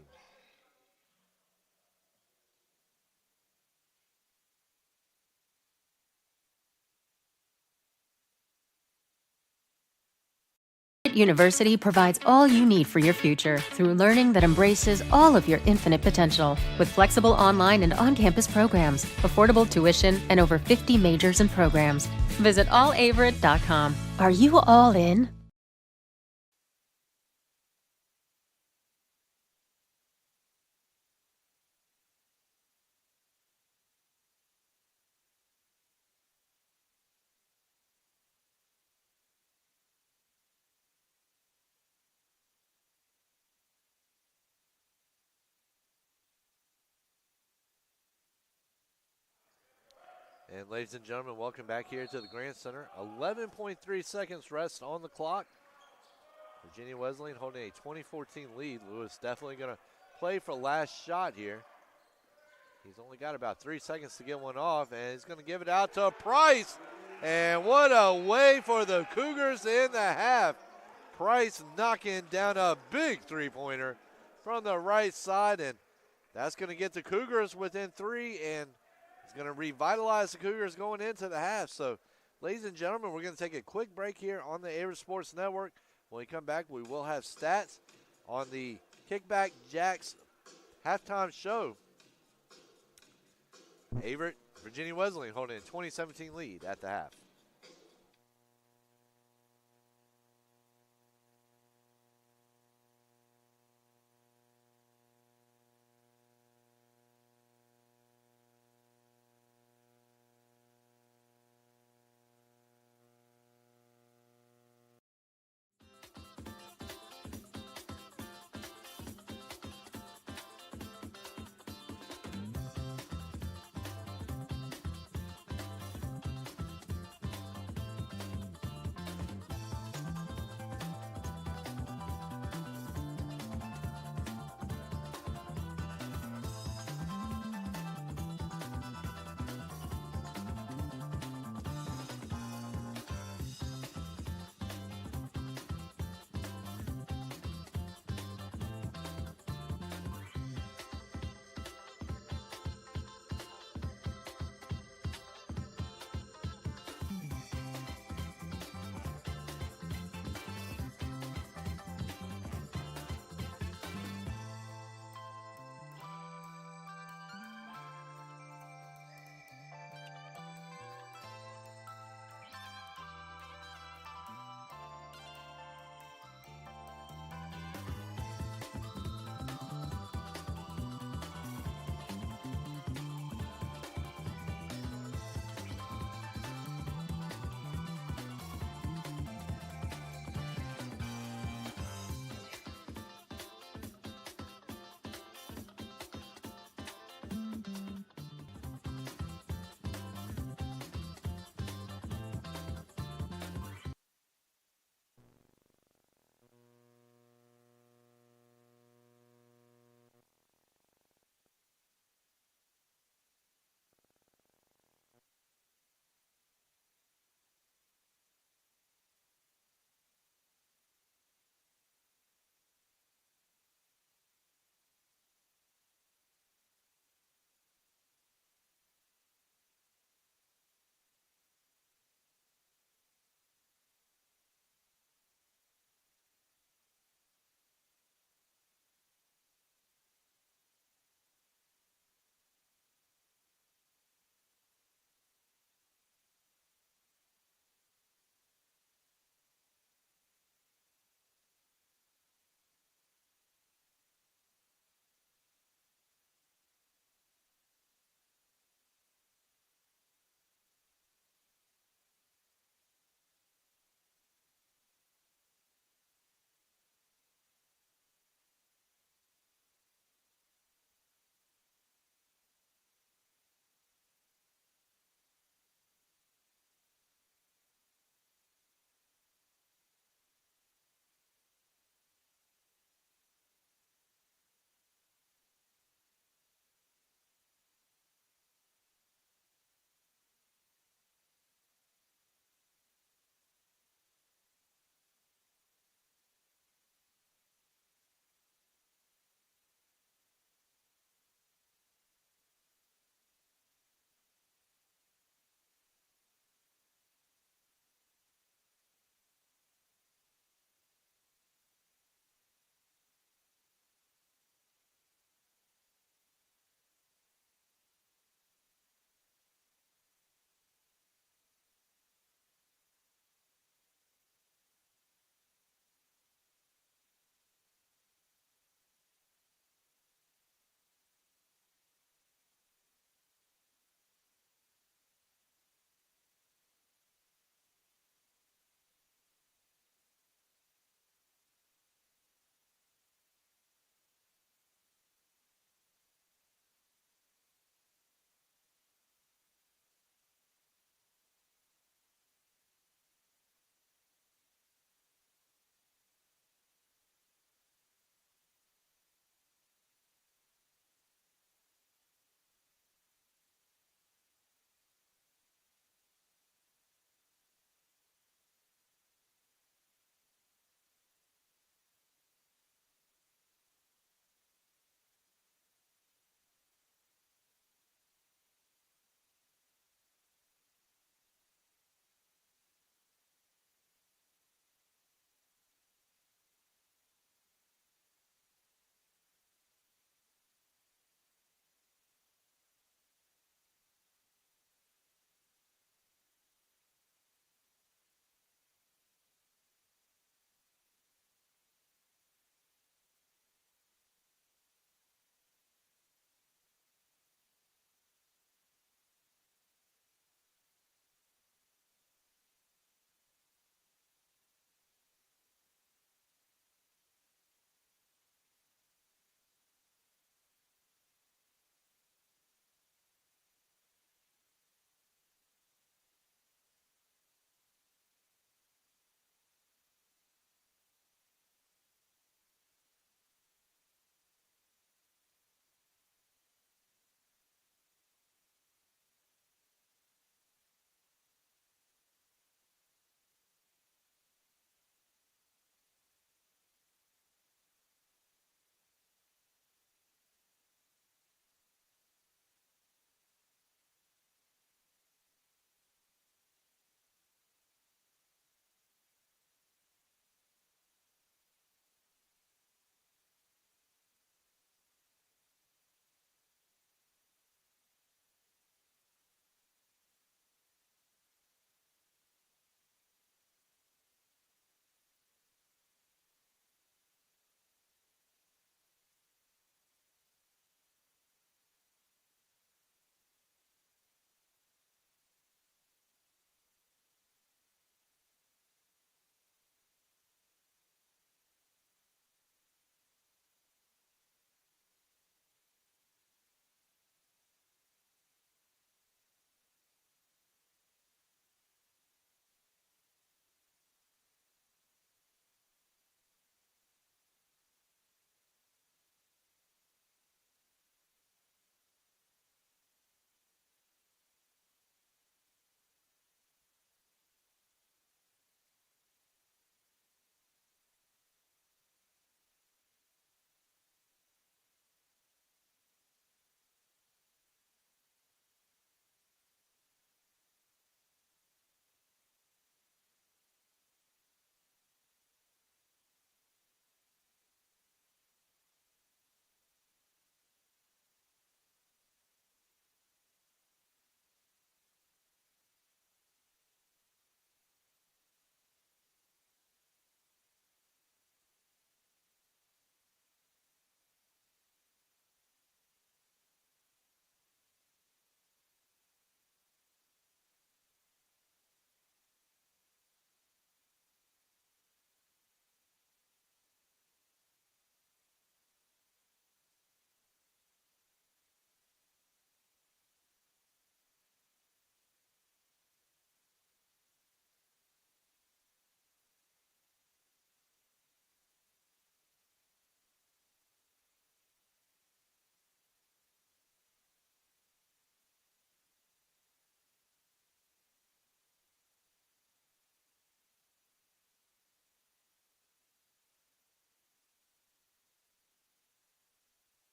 B: University provides all you need for your future through learning that embraces all of your infinite potential. With flexible online and on-campus programs, affordable tuition, and over 50 majors and programs. Visit allaverett.com. Are you all in?
A: And ladies and gentlemen, welcome back here to the Grant Center. 11.3 seconds rest on the clock. Virginia Wesleyan holding a 2014 lead. Lewis definitely going to play for last shot here. He's only got about 3 seconds to get one off, and he's going to give it out to Price. And what a way for the Cougars in the half. Price knocking down a big three-pointer from the right side, and that's going to get the Cougars within 3, and it's going to revitalize the Cougars going into the half. So, ladies and gentlemen, we're going to take a quick break here on the Averett Sports Network. When we come back, we will have stats on the Kickback Jacks halftime show. Averett, Virginia Wesleyan holding a 2017 lead at the half.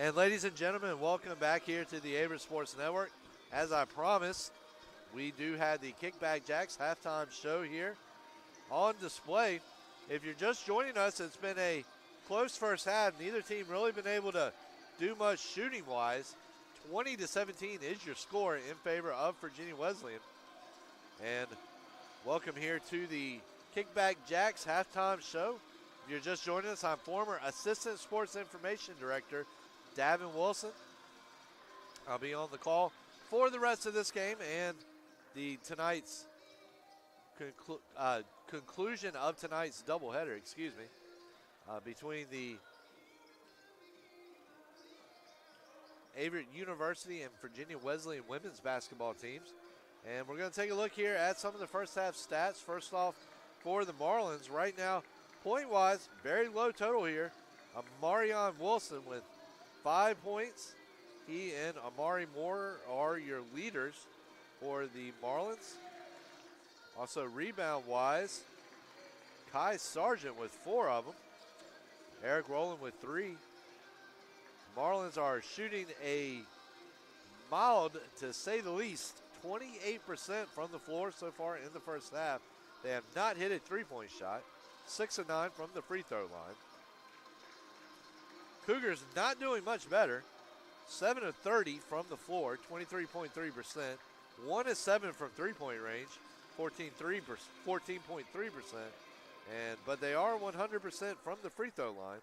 A: And ladies and gentlemen, welcome back here to the Averett Sports Network. As I promised, we do have the Kickback Jacks halftime show here on display. If you're just joining us, it's been a close first half. Neither team really been able to do much shooting-wise. 20-17 is your score in favor of Virginia Wesleyan. And welcome here to the Kickback Jacks halftime show. If you're just joining us, I'm former Assistant Sports Information Director Davin Wilson. I'll be on the call for the rest of this game and the tonight's conclusion of tonight's doubleheader, between the Averett University and Virginia Wesleyan women's basketball teams. And we're going to take a look here at some of the first half stats. First off, for the Marlins, right now, point-wise, very low total here. Amarion Wilson with 5 points. He and Amari Moore are your leaders for the Marlins. Also, rebound-wise, Kai Sargent with 4 of them. Eric Rowland with 3. Marlins are shooting a mild, to say the least, 28% from the floor so far in the first half. They have not hit a three-point shot. 6 of 9 from the free throw line. Cougars not doing much better. 7 of 30 from the floor, 23.3%. 1 of 7 from three-point range, 14.3%. But they are 100% from the free throw line.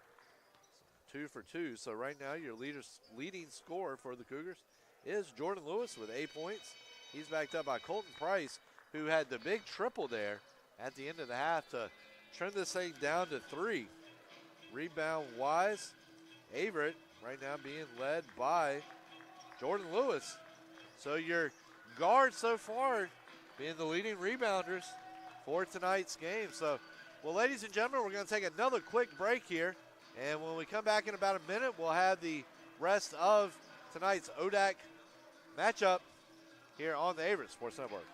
A: 2 for 2. So right now your leading scorer for the Cougars is Jordan Lewis with 8 points. He's backed up by Colton Price, who had the big triple there at the end of the half to turn this thing down to 3. Rebound-wise, Averett right now being led by Jordan Lewis. So your guards so far being the leading rebounders for tonight's game. So, well, ladies and gentlemen, we're going to take another quick break here. And when we come back in about a minute, we'll have the rest of tonight's ODAC matchup here on the Averett Sports Network.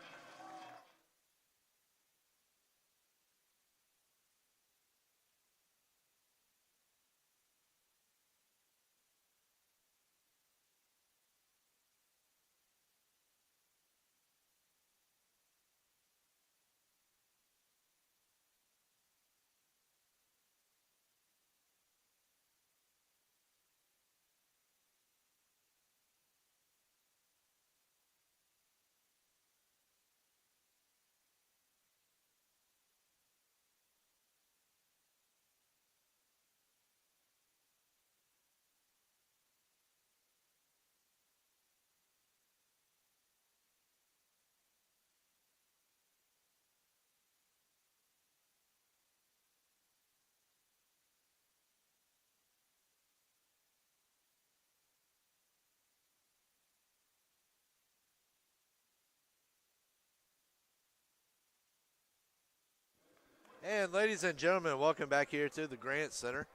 A: And ladies and gentlemen, welcome back here to the Grant Center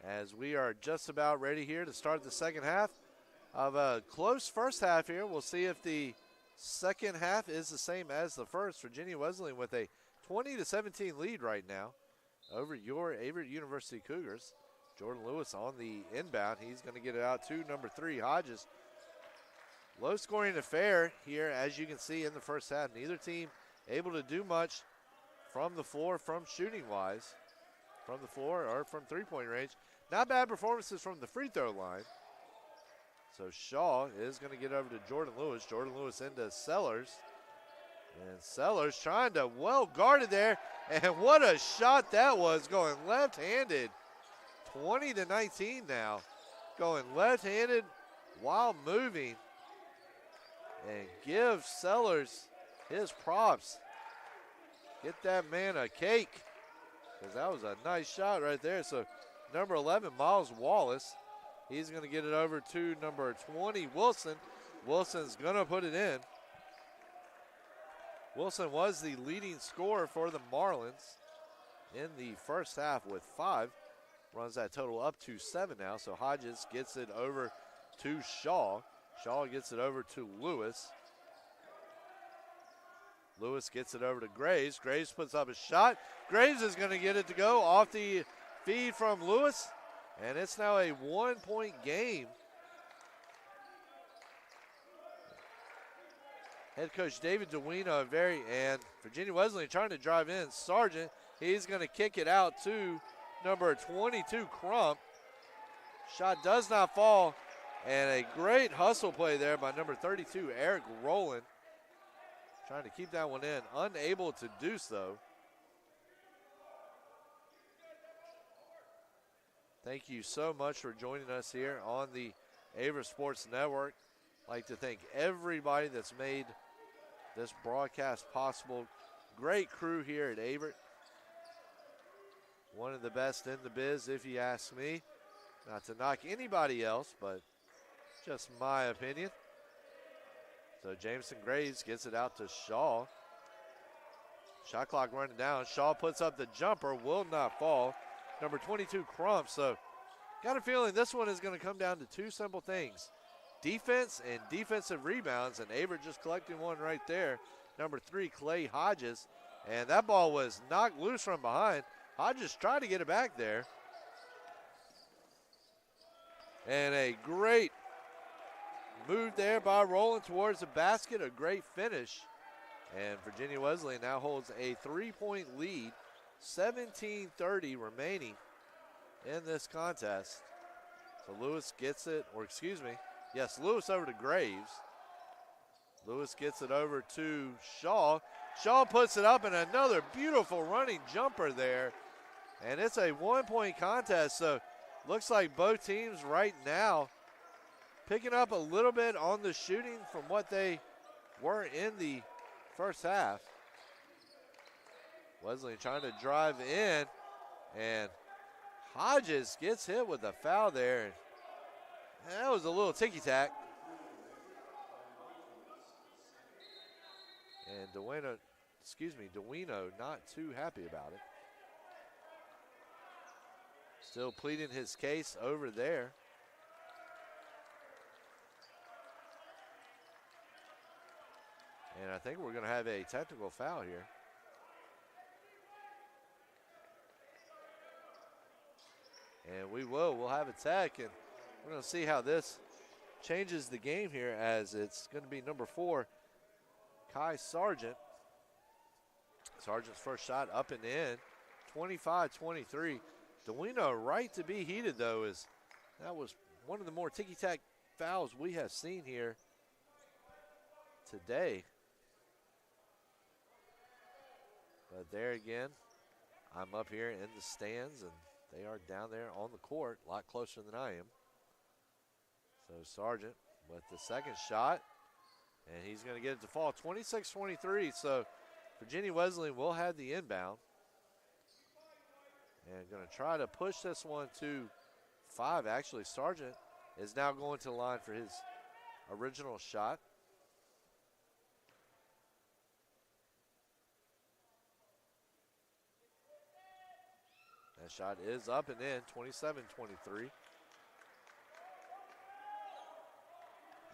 A: as we are just about ready here to start the second half of a close first half here. We'll see if the second half is the same as the first. Virginia Wesleyan with a 20-17 lead right now over your Averett University Cougars. Jordan Lewis on the inbound. He's going to get it out to number 3, Hodges. Low scoring affair here, as you can see in the first half. Neither team able to do much from the floor, from shooting-wise, from the floor or from three-point range. Not bad performances from the free throw line. So Shaw is going to get over to Jordan Lewis. Jordan Lewis into Sellers. And Sellers trying to well guarded there. And what a shot that was, going left-handed. 20-19 now. Going left-handed while moving. And give Sellers his props. Get that man a cake, because that was a nice shot right there. So number 11, Miles Wallace, he's going to get it over to number 20, Wilson. Wilson's going to put it in. Wilson was the leading scorer for the Marlins in the first half with 5. Runs that total up to 7 now. So Hodges gets it over to Shaw. Shaw gets it over to Lewis. Lewis gets it over to Graves. Graves puts up a shot. Graves is going to get it to go off the feed from Lewis. And it's now a 1-point game. Head coach David Duino and Virginia Wesleyan trying to drive in. Sargent, he's going to kick it out to number 22, Crump. Shot does not fall. And a great hustle play there by number 32, Eric Rowland. Trying to keep that one in. Unable to do so. Thank you so much for joining us here on the Averett Sports Network. I'd like to thank everybody that's made this broadcast possible. Great crew here at Averett. One of the best in the biz, if you ask me. Not to knock anybody else, but just my opinion. So Jameson Graves gets it out to Shaw. Shot clock running down. Shaw puts up the jumper, will not fall. Number 22, Crump. So got a feeling this one is going to come down to two simple things. Defense and defensive rebounds, and Averett just collecting one right there. Number 3, Clay Hodges. And that ball was knocked loose from behind. Hodges tried to get it back there. And a great move there by Rowland towards the basket. A great finish. And Virginia Wesleyan now holds a 3-point lead. 17:30 remaining in this contest. So Lewis gets it, or excuse me, yes, Lewis over to Graves. Lewis gets it over to Shaw. Shaw puts it up, and another beautiful running jumper there. And it's a 1-point contest, so looks like both teams right now picking up a little bit on the shooting from what they were in the first half. Wesleyan trying to drive in, and Hodges gets hit with a foul there. And that was a little ticky-tack. And Duino not too happy about it. Still pleading his case over there. And I think we're going to have a technical foul here. And we'll have a tech, and we're going to see how this changes the game here, as it's going to be number 4, Kai Sargent. Sargent's first shot up and in, 25-23. Duino right to be heated, though, as that was one of the more ticky-tack fouls we have seen here today. But there again, I'm up here in the stands, and they are down there on the court, a lot closer than I am. So Sargent with the second shot, and he's going to get it to fall, 26-23. So Virginia Wesleyan will have the inbound. And going to try to push this one to 5. Actually, Sargent is now going to the line for his original shot. That shot is up and in, 27-23.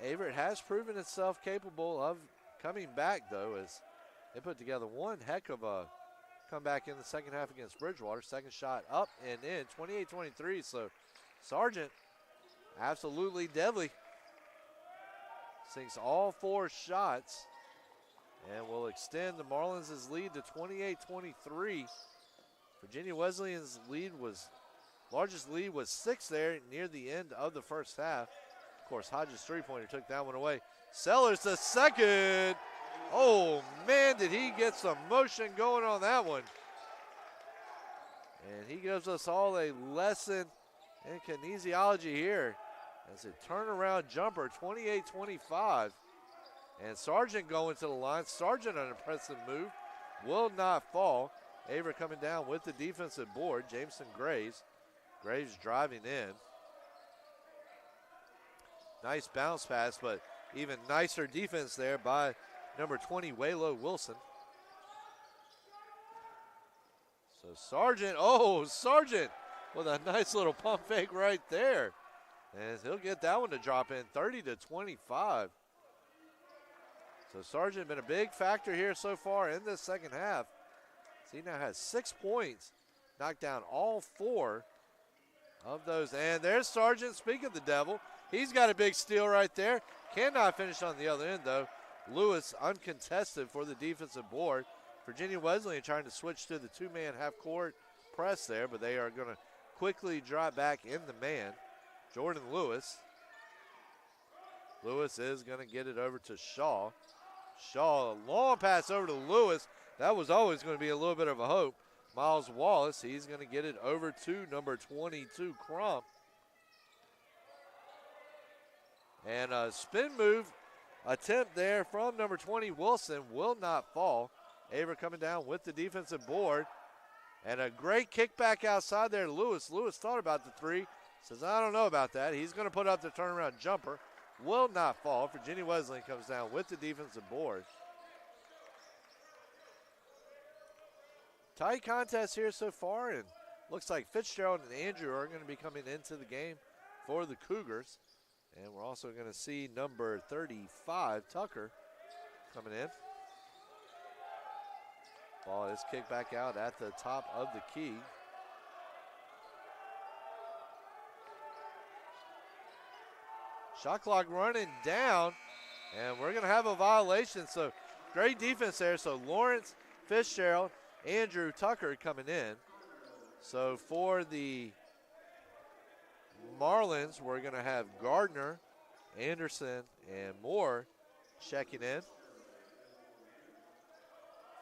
A: Averett has proven itself capable of coming back, though, as they put together one heck of a comeback in the second half against Bridgewater. Second shot up and in, 28-23. So Sargent, absolutely deadly. Sinks all 4 shots and will extend the Marlins' lead to 28-23. Virginia Wesleyan's largest lead was 6 there near the end of the first half. Of course, Hodges' three-pointer took that one away. Sellers the second. Oh, man, did he get some motion going on that one. And he gives us all a lesson in kinesiology here. As a turnaround jumper, 28-25. And Sargent going to the line. Sargent, an impressive move, will not fall. Averett coming down with the defensive board. Jameson Graves. Graves driving in. Nice bounce pass, but even nicer defense there by number 20, Waylo Wilson. So Sargent with a nice little pump fake right there. And he'll get that one to drop in, 30-25. So Sargent been a big factor here so far in this second half. So he now has 6 points, knocked down all 4 of those. And there's Sargent, speaking of the devil. He's got a big steal right there. Cannot finish on the other end, though. Lewis uncontested for the defensive board. Virginia Wesleyan trying to switch to the two-man half-court press there, but they are going to quickly drop back in the man. Jordan Lewis. Lewis is going to get it over to Shaw. Shaw, a long pass over to Lewis. That was always going to be a little bit of a hope. Miles Wallace, he's going to get it over to number 22, Crump. And a spin move attempt there from number 20, Wilson, will not fall. Averett coming down with the defensive board. And a great kickback outside there to Lewis. Lewis thought about the three. Says, I don't know about that. He's going to put up the turnaround jumper. Will not fall. Virginia Wesleyan comes down with the defensive board. Tight contest here so far, and looks like Fitzgerald and Andrew are going to be coming into the game for the Cougars. And we're also going to see number 35, Tucker, coming in. Ball is kicked back out at the top of the key. Shot clock running down, and we're going to have a violation. So great defense there. So Lawrence, Fitzgerald, Andrew, Tucker coming in. So for the Marlins, we're going to have Gardner, Anderson, and Moore checking in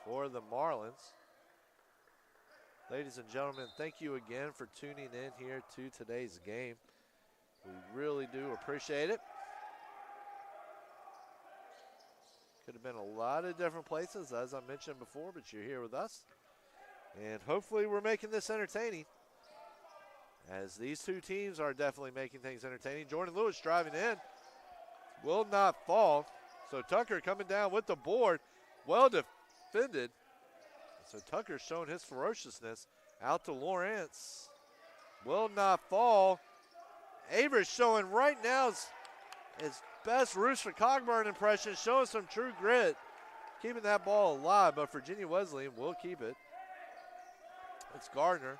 A: for the Marlins. Ladies and gentlemen, thank you again for tuning in here to today's game. We really do appreciate it. Could have been a lot of different places, as I mentioned before, but you're here with us. And hopefully we're making this entertaining, as these two teams are definitely making things entertaining. Jordan Lewis driving in. Will not fall. So Tucker coming down with the board. Well defended. So Tucker showing his ferociousness. Out to Lawrence. Will not fall. Averett showing right now his best Rooster Cogburn impression, showing some true grit, keeping that ball alive, but Virginia Wesleyan will keep it. It's Gardner.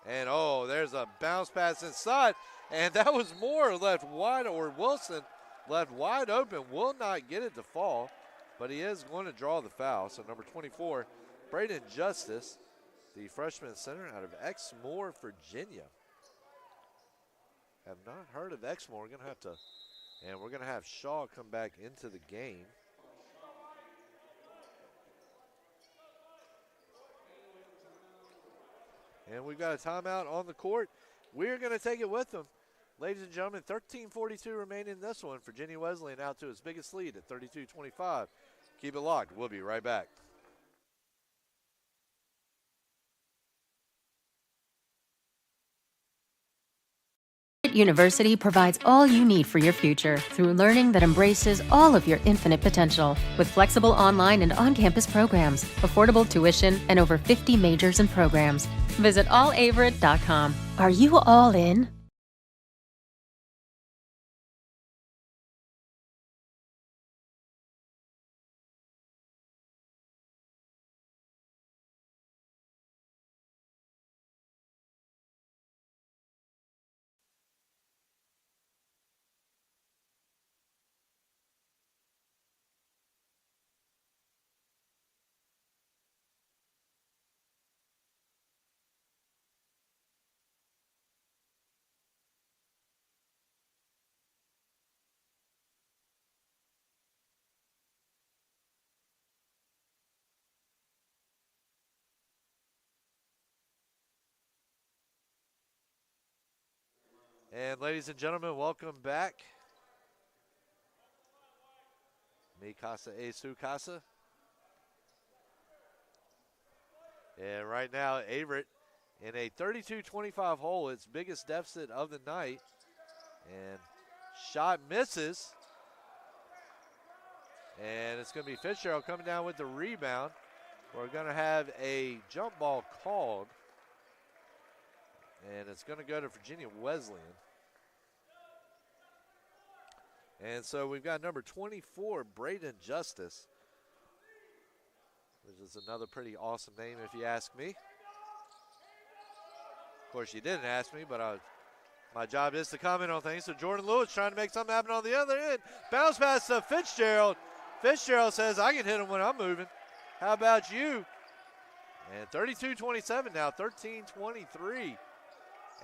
A: And oh, there's a bounce pass inside, and that was Moore left wide, or Wilson left wide open, will not get it to fall, but he is going to draw the foul. So number 24, Braden Justice, the freshman center out of Exmoor, Virginia. Have not heard of Exmoor. We're going to have to, and we're going to have Shaw come back into the game. And we've got a timeout on the court. We're going to take it with them. Ladies and gentlemen, 13:42 remaining in this one. Virginia Wesleyan out to its biggest lead at 32-25. Keep it locked. We'll be right back.
B: University provides all you need for your future through learning that embraces all of your infinite potential. With flexible online and on-campus programs, affordable tuition, and over 50 majors and programs. Visit allaverett.com. Are you all in?
A: And ladies and gentlemen, welcome back. Mi casa es su casa. And right now, Averett in a 32-25 hole, its biggest deficit of the night. And shot misses. And it's going to be Fitzgerald coming down with the rebound. We're going to have a jump ball called. And it's going to go to Virginia Wesleyan. And so we've got number 24, Braden Justice, which is another pretty awesome name if you ask me. course, you didn't ask me, but my job is to comment on things. So Jordan Lewis trying to make something happen on the other end. Bounce pass to Fitzgerald. Fitzgerald says, I can hit him when I'm moving. How about you? And 32-27 now, 13-23.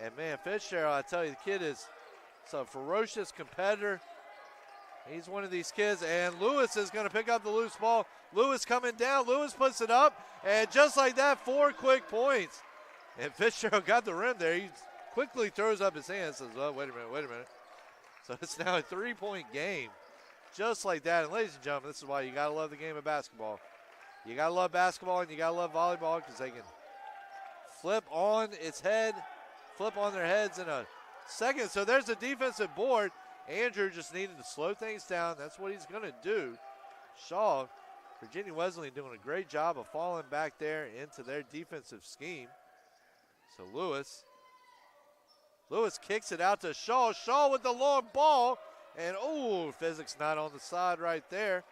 A: And, man, Fitzgerald, I tell you, the kid is a ferocious competitor. He's one of these kids, and Lewis is going to pick up the loose ball. Lewis coming down. Lewis puts it up, and just like that, 4 quick points. And Fitzgerald got the rim there. He quickly throws up his hands and says, oh, wait a minute. So it's now a 3-point game, just like that. And, ladies and gentlemen, this is why you got to love the game of basketball. You got to love basketball, and you got to love volleyball because they can flip on their heads in a second. So there's a defensive board. Andrew just needed to slow things down. That's what he's going to do. Shaw, Virginia Wesleyan doing a great job of falling back there into their defensive scheme. So Lewis kicks it out to Shaw. Shaw with the long ball. And, physics not on the side right there.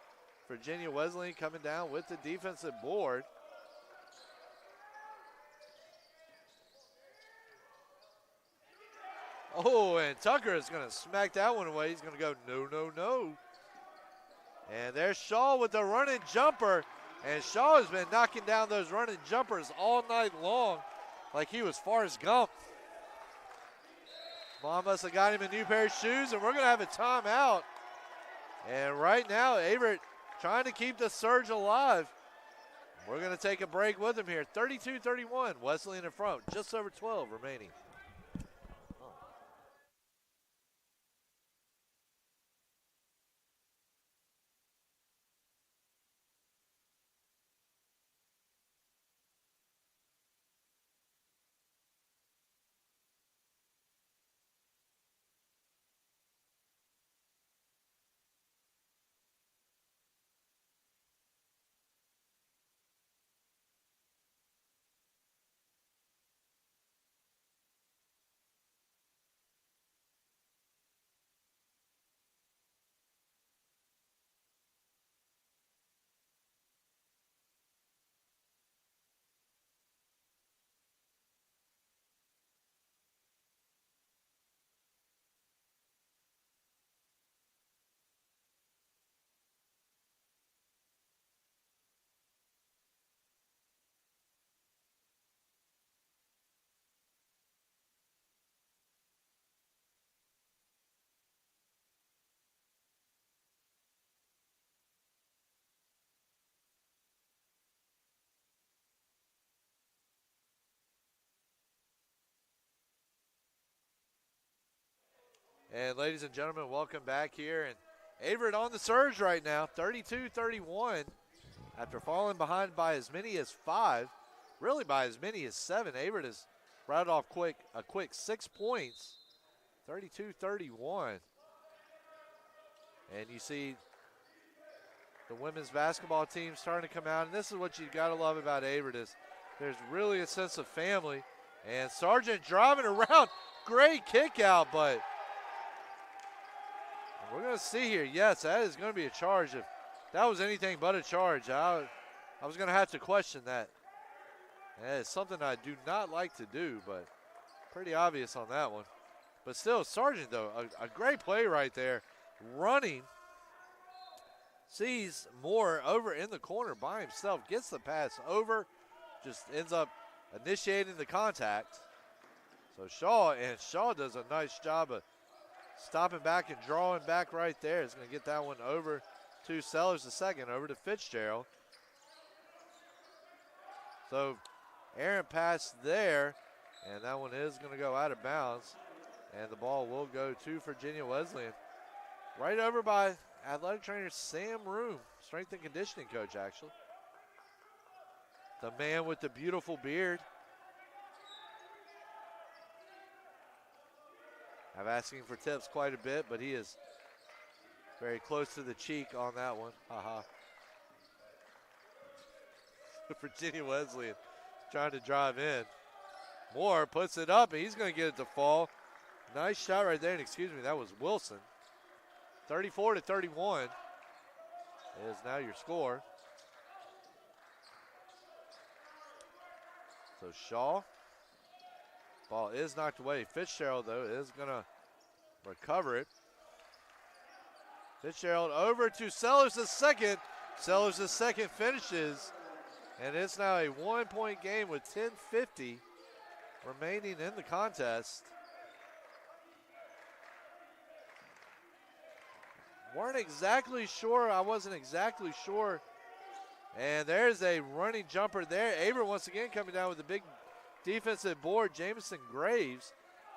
A: Virginia Wesleyan coming down with the defensive board. And Tucker is going to smack that one away. He's going to go, no. And there's Shaw with the running jumper. And Shaw has been knocking down those running jumpers all night long like he was Forrest Gump. Mom must have got him a new pair of shoes, and we're going to have a timeout. And right now, Averett trying to keep the surge alive. We're going to take a break with him here. 32-31, Wesleyan in front, just over 12 remaining. And ladies and gentlemen, welcome back here. And Averett on the surge right now, 32-31. After falling behind by as many as 5, really by as many as 7, Averett has brought off a quick 6 points, 32-31. And you see the women's basketball team starting to come out. And this is what you got to love about Averett is there's really a sense of family. And Sargent driving around, great kick out, but we're going to see here. Yes, that is going to be a charge. If that was anything but a charge, I was going to have to question that. That is something I do not like to do, but pretty obvious on that one. But still, Sargent, though, a great play right there. Running, sees Moore over in the corner by himself, gets the pass over, just ends up initiating the contact. So Shaw does a nice job of stopping back and drawing back right there. Is going to get that one over to Sellers the second, over to Fitzgerald. So errant pass there, and that one is going to go out of bounds. And the ball will go to Virginia Wesleyan. Right over by athletic trainer Sam Room, strength and conditioning coach, actually. The man with the beautiful beard. I've asked him for tips quite a bit, but he is very close to the cheek on that one. Haha. Virginia Wesleyan trying to drive in. Moore puts it up, and he's going to get it to fall. Nice shot right there, and excuse me, that was Wilson. 34-31 is now your score. So Shaw Ball is knocked away. Fitzgerald, though, is going to recover it. Fitzgerald over to Sellers the second. Sellers the second finishes. And it's now a 1-point game with 10:50 remaining in the contest. Weren't exactly sure. I wasn't exactly sure. And there's a running jumper there. Averett once again coming down with a big defensive board. Jamison Graves.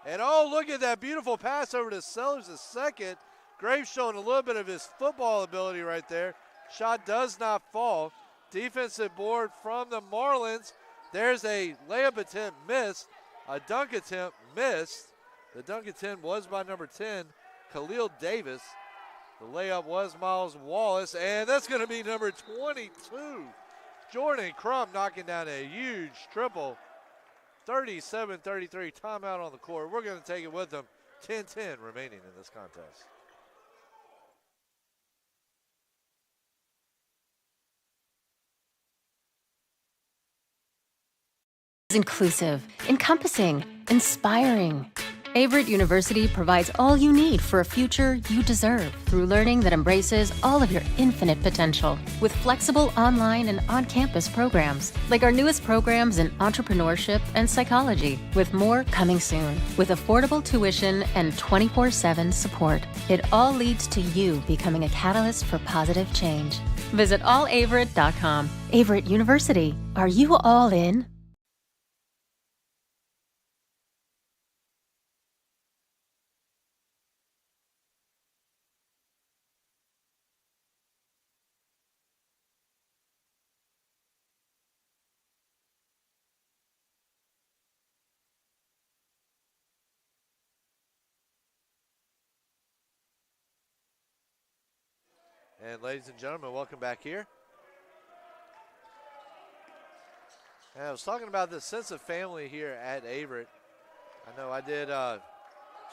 A: And oh, look at that beautiful pass over to Sellers the second. Graves showing a little bit of his football ability right there. Shot does not fall. Defensive board from the Marlins. There's a layup attempt missed. A dunk attempt missed. The dunk attempt was by number 10, Khalil Davis. The layup was Miles Wallace, and that's going to be number 22, Jordan Crum, knocking down a huge triple. 37-33, timeout on the court. We're going to take it with them. 10-10 remaining in this contest.
B: Inclusive, encompassing, inspiring. Averett University provides all you need for a future you deserve through learning that embraces all of your infinite potential. With flexible online and on-campus programs, like our newest programs in entrepreneurship and psychology, with more coming soon. With affordable tuition and 24/7 support, it all leads to you becoming a catalyst for positive change. Visit allaverett.com. Averett University. Are you all in?
A: And ladies and gentlemen, welcome back here. And I was talking about the sense of family here at Averett. I know I did a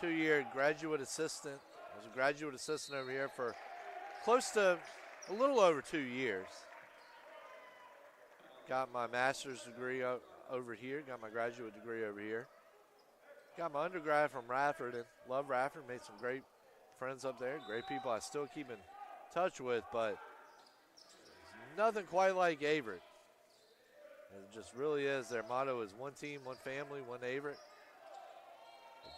A: 2-year graduate assistant. I was a graduate assistant over here for close to a little over 2 years. Got my master's degree over here, got my graduate degree over here. Got my undergrad from Radford and love Radford, made some great friends up there, great people I still keep in touch with, but nothing quite like Averett. It just really is. Their motto is one team, one family, one Averett.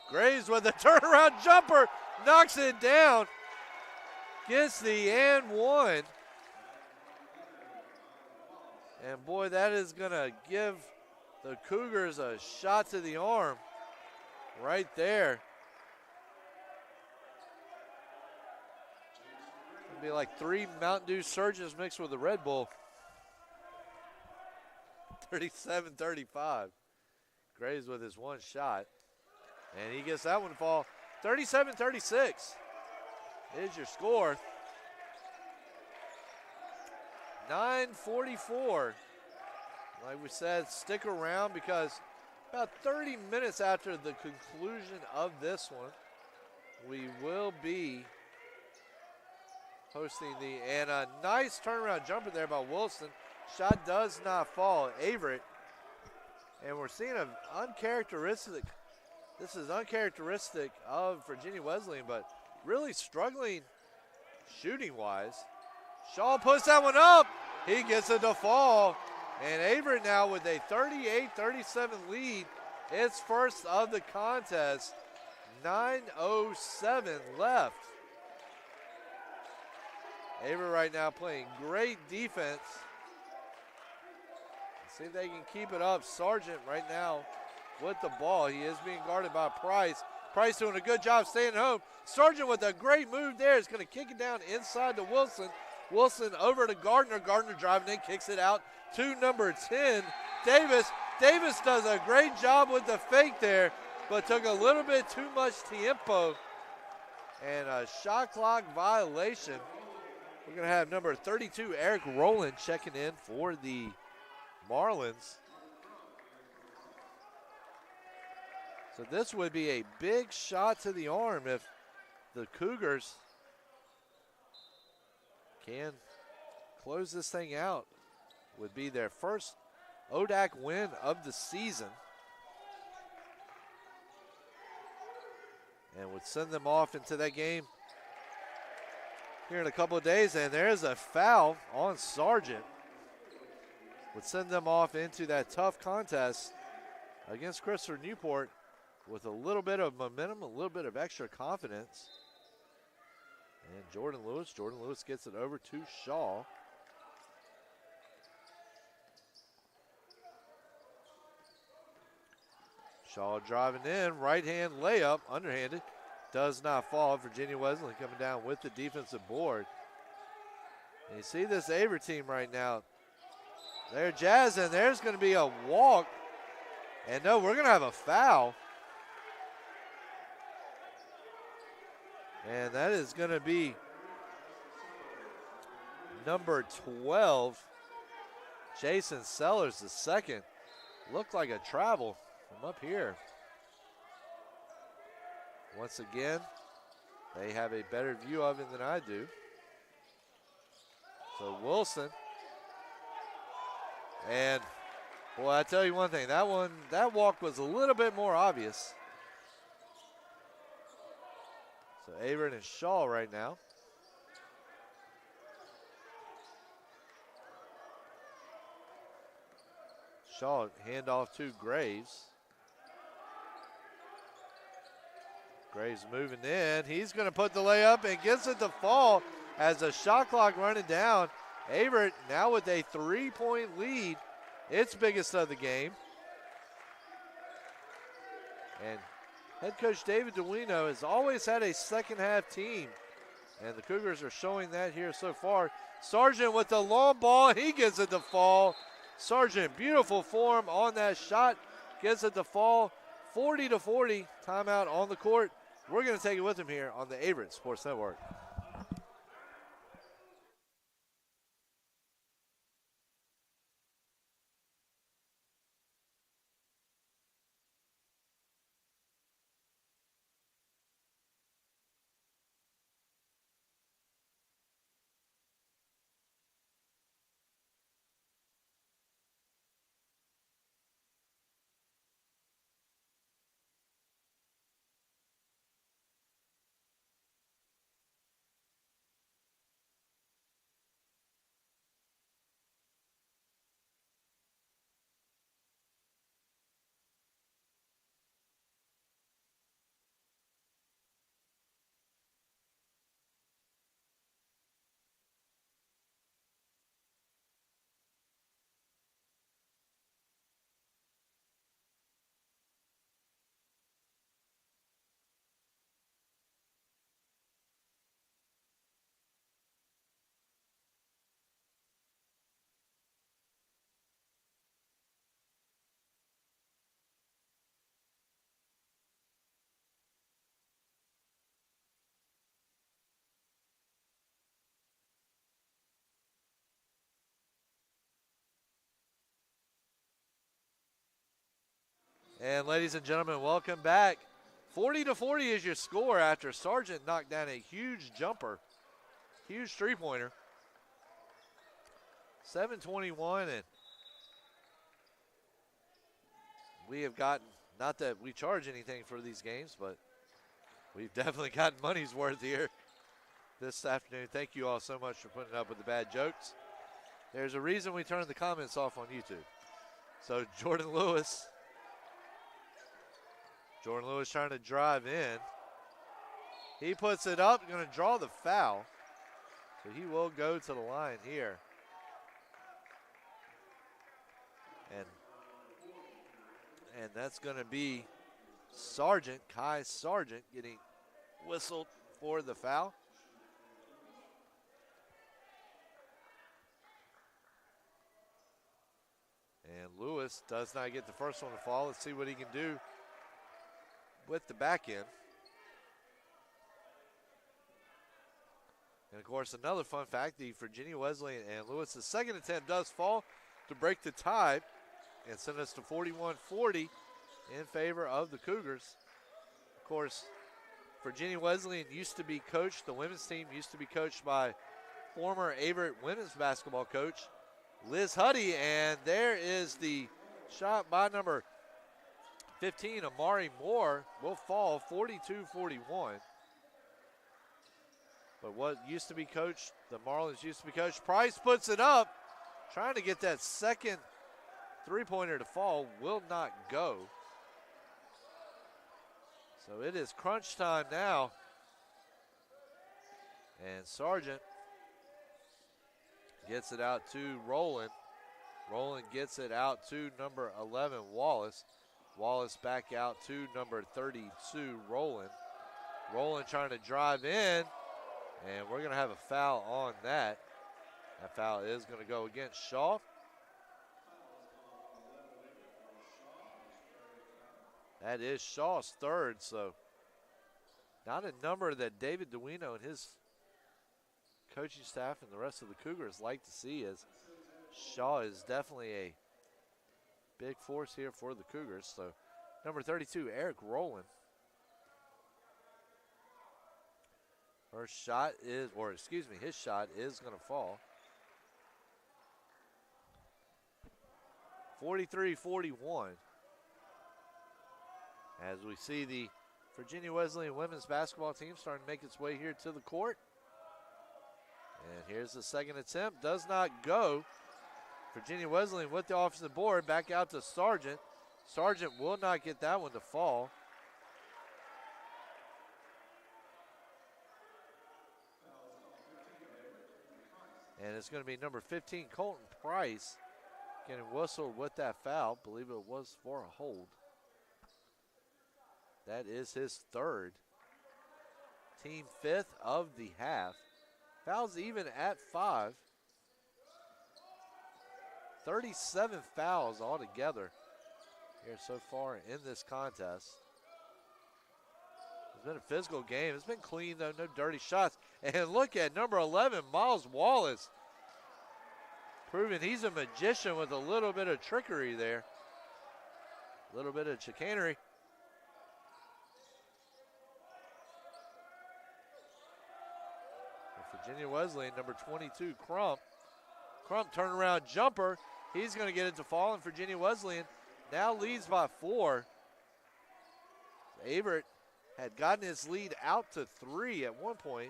A: Graves with a turnaround jumper, knocks it down, gets the and one. And boy, that is going to give the Cougars a shot to the arm right there. It'll be like 3 Mountain Dew Surges mixed with a Red Bull. 37-35. Graves with his one shot. And he gets that one to fall. 37-36 is your score. 9:44. Like we said, stick around because about 30 minutes after the conclusion of this one, we will be hosting and a nice turnaround jumper there by Wilson. Shot does not fall. Averett. And we're seeing an uncharacteristic. This is uncharacteristic of Virginia Wesleyan, but really struggling shooting-wise. Shaw puts that one up. He gets it to fall. And Averett now with a 38-37 lead. It's first of the contest. 9:07 left. Averett right now playing great defense. See if they can keep it up. Sargent right now with the ball. He is being guarded by Price. Price doing a good job staying home. Sargent with a great move there is going to kick it down inside to Wilson. Wilson over to Gardner. Gardner driving in, kicks it out to number 10, Davis. Davis does a great job with the fake there, but took a little bit too much tiempo. And a shot clock violation. We're going to have number 32, Eric Rowland, checking in for the Marlins. So this would be a big shot to the arm if the Cougars can close this thing out. Would be their first ODAC win of the season. and would send them off into that game here in a couple of days. And there's a foul on Sargent. Would send them off into that tough contest against Christopher Newport with a little bit of momentum, a little bit of extra confidence. And Jordan Lewis gets it over to Shaw. Shaw driving in, right hand layup, underhanded. Does not fall. Virginia Wesleyan coming down with the defensive board. And you see this Averett team right now. They're jazzing. There's going to be a walk. And no, we're going to have a foul. And that is going to be number 12, Jason Sellers, the second. Looked like a travel from up here. Once again, they have a better view of it than I do. So Wilson. And boy, I tell you one thing, that walk was a little bit more obvious. So Averett and Shaw right now. Shaw handoff to Graves. Graves moving in. He's going to put the layup and gets it to fall as the shot clock running down. Averett now with a 3-point lead. Its biggest of the game. And head coach David DeWino has always had a second half team. And the Cougars are showing that here so far. Sargent with the long ball. He gets it to fall. Sargent, beautiful form on that shot. Gets it to fall. 40-40. Timeout on the court. We're going to take it with him here on the Averett Sports Network. And ladies and gentlemen, welcome back. 40-40 is your score after Sargent knocked down a huge jumper. Huge three-pointer. 7:21, and we have gotten, not that we charge anything for these games, but we've definitely gotten money's worth here this afternoon. Thank you all so much for putting up with the bad jokes. There's a reason we turned the comments off on YouTube. So Jordan Lewis trying to drive in. He puts it up, going to draw the foul. So he will go to the line here. And that's going to be Sargent, Kai Sargent, getting whistled for the foul. And Lewis does not get the first one to fall. Let's see what he can do with the back end. And of course, another fun fact, the Virginia Wesleyan and Lewis' second attempt does fall to break the tie and send us to 41-40 in favor of the Cougars. Of course, Virginia Wesleyan used to be coached, the women's team used to be coached by former Averett women's basketball coach Liz Huddy, and there is the shot by number 15, Amari Moore, will fall 42-41. But what used to be coached, the Marlins used to be coached, Price puts it up, trying to get that second three-pointer to fall, will not go. So it is crunch time now. And Sargent gets it out to Rowland. Rowland gets it out to number 11, Wallace. Wallace back out to number 32, Rowland. Rowland trying to drive in, and we're going to have a foul on that. That foul is going to go against Shaw. That is Shaw's third, so not a number that David Duino and his coaching staff and the rest of the Cougars like to see, as Shaw is definitely a big force here for the Cougars. So number 32, Eric Rowland. First shot is, or excuse me, his shot is going to fall. 43-41. As we see the Virginia Wesleyan women's basketball team starting to make its way here to the court. And here's the second attempt. Does not go. Virginia Wesleyan with the offensive board. Back out to Sargent. Sargent will not get that one to fall. And it's going to be number 15, Colton Price, getting whistled with that foul. I believe it was for a hold. That is his third. Team fifth of the half. Fouls even at 5. 37 fouls altogether here so far in this contest. It's been a physical game. It's been clean, though, no dirty shots. And look at number 11, Miles Wallace, proving he's a magician with a little bit of trickery there. A little bit of chicanery. Virginia Wesleyan, number 22, Crump. Crump turnaround jumper. He's going to get it to fall, and Virginia Wesleyan now leads by 4. Averett had gotten his lead out to 3 at one point.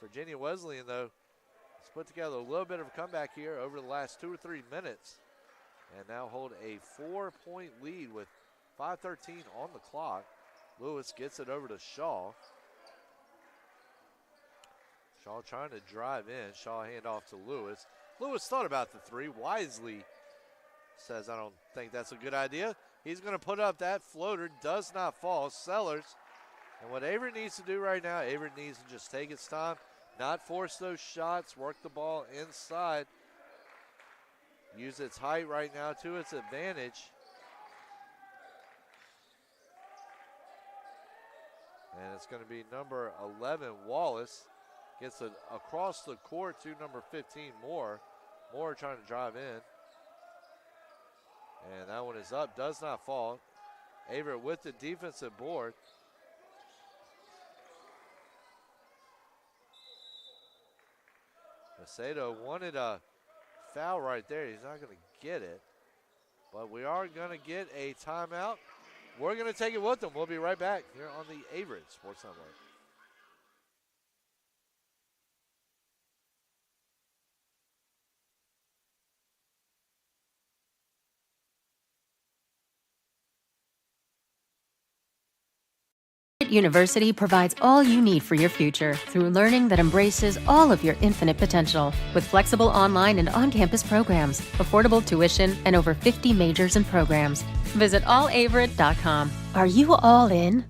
A: Virginia Wesleyan, though, has put together a little bit of a comeback here over the last 2 or 3 minutes, and now hold a 4-point lead with 5:13 on the clock. Lewis gets it over to Shaw. Shaw trying to drive in. Shaw handoff to Lewis. Lewis thought about the 3. Wisely says, I don't think that's a good idea. He's going to put up that floater. Does not fall. Sellers. And what Averett needs to do right now, Averett needs to just take its time, not force those shots, work the ball inside. Use its height right now to its advantage. And it's going to be number 11, Wallace. Gets it across the court to number 15, Moore. Moore trying to drive in. And that one is up, does not fall. Averett with the defensive board. Macedo wanted a foul right there. He's not going to get it. But we are going to get a timeout. We're going to take it with them. We'll be right back here on the Averett Sports Network.
B: University provides all you need for your future through learning that embraces all of your infinite potential. With flexible online and on-campus programs, affordable tuition, and over 50 majors and programs. Visit allaverett.com. Are you all in?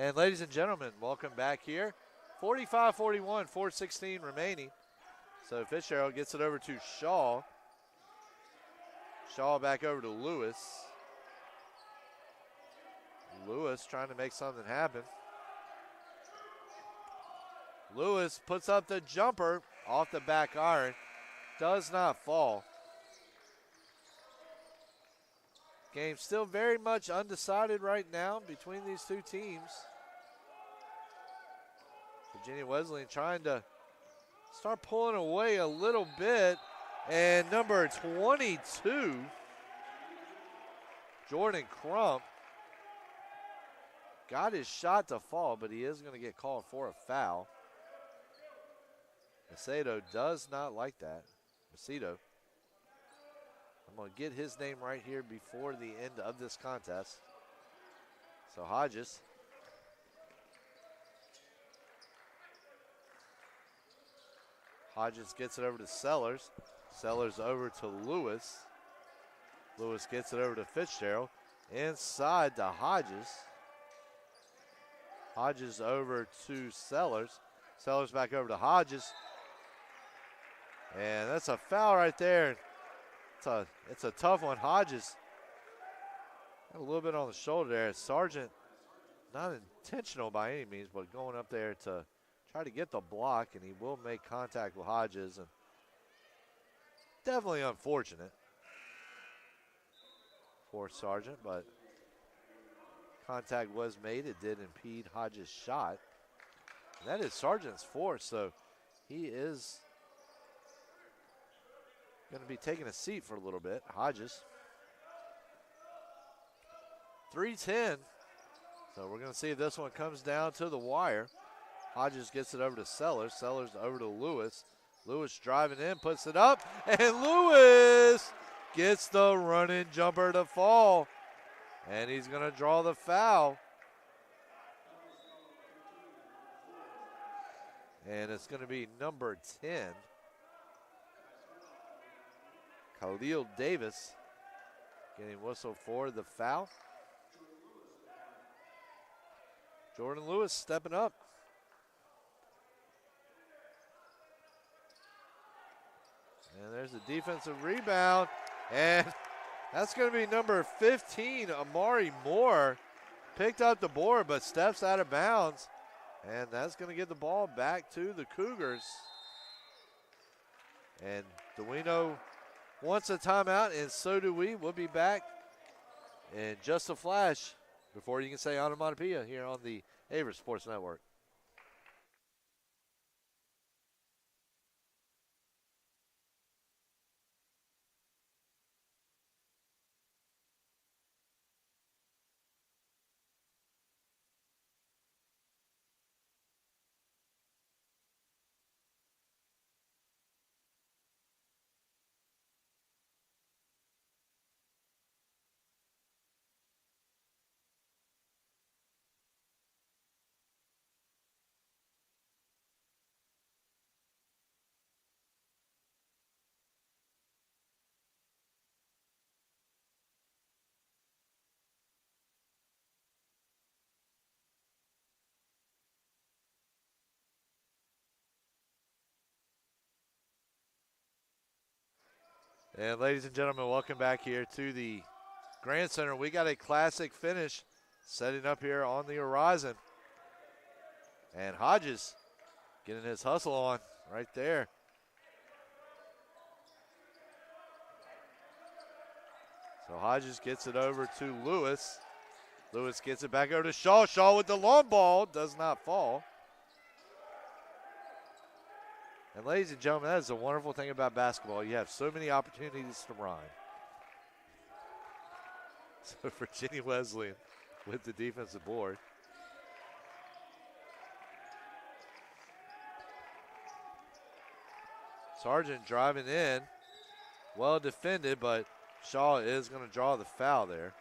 A: And ladies and gentlemen, welcome back here. 45-41, 4:16 remaining. So Fitzgerald gets it over to Shaw. Shaw back over to Lewis. Lewis trying to make something happen. Lewis puts up the jumper off the back iron. Does not fall. Game still very much undecided right now between these two teams. Virginia Wesleyan trying to start pulling away a little bit. And number 22, Jordan Crump, got his shot to fall, but he is going to get called for a foul. Macedo does not like that. Macedo. I'm going to get his name right here before the end of this contest. So Hodges. Hodges gets it over to Sellers. Sellers over to Lewis. Lewis gets it over to Fitzgerald. Inside to Hodges. Hodges over to Sellers. Sellers back over to Hodges. And that's a foul right there. It's a tough one. Hodges got a little bit on the shoulder there. Sargent, not intentional by any means, but going up there to try to get the block, and he will make contact with Hodges. And definitely unfortunate for Sargent, but contact was made. It did impede Hodges' shot. And that is Sargent's fourth, so he is going to be taking a seat for a little bit. Hodges. 3:10. So we're going to see if this one comes down to the wire. Hodges gets it over to Sellers. Sellers over to Lewis. Lewis driving in, puts it up, and Lewis gets the running jumper to fall. And he's going to draw the foul. And it's going to be number 10. Khalil Davis getting whistled for the foul. Jordan Lewis stepping up. And there's a defensive rebound. And that's going to be number 15, Amari Moore. Picked up the board but steps out of bounds. And that's going to get the ball back to the Cougars. And Duino wants a timeout, and so do we. We'll be back in just a flash before you can say onomatopoeia here on the Averett Sports Network. And ladies and gentlemen, welcome back here to the Grand Center. We got a classic finish setting up here on the horizon. And Hodges getting his hustle on right there. So Hodges gets it over to Lewis. Lewis gets it back over to Shaw. Shaw with the long ball, does not fall. And ladies and gentlemen, that is a wonderful thing about basketball. You have so many opportunities to rhyme. So Virginia Wesleyan with the defensive board. Sargent driving in. Well defended, but Shaw is going to draw the foul there.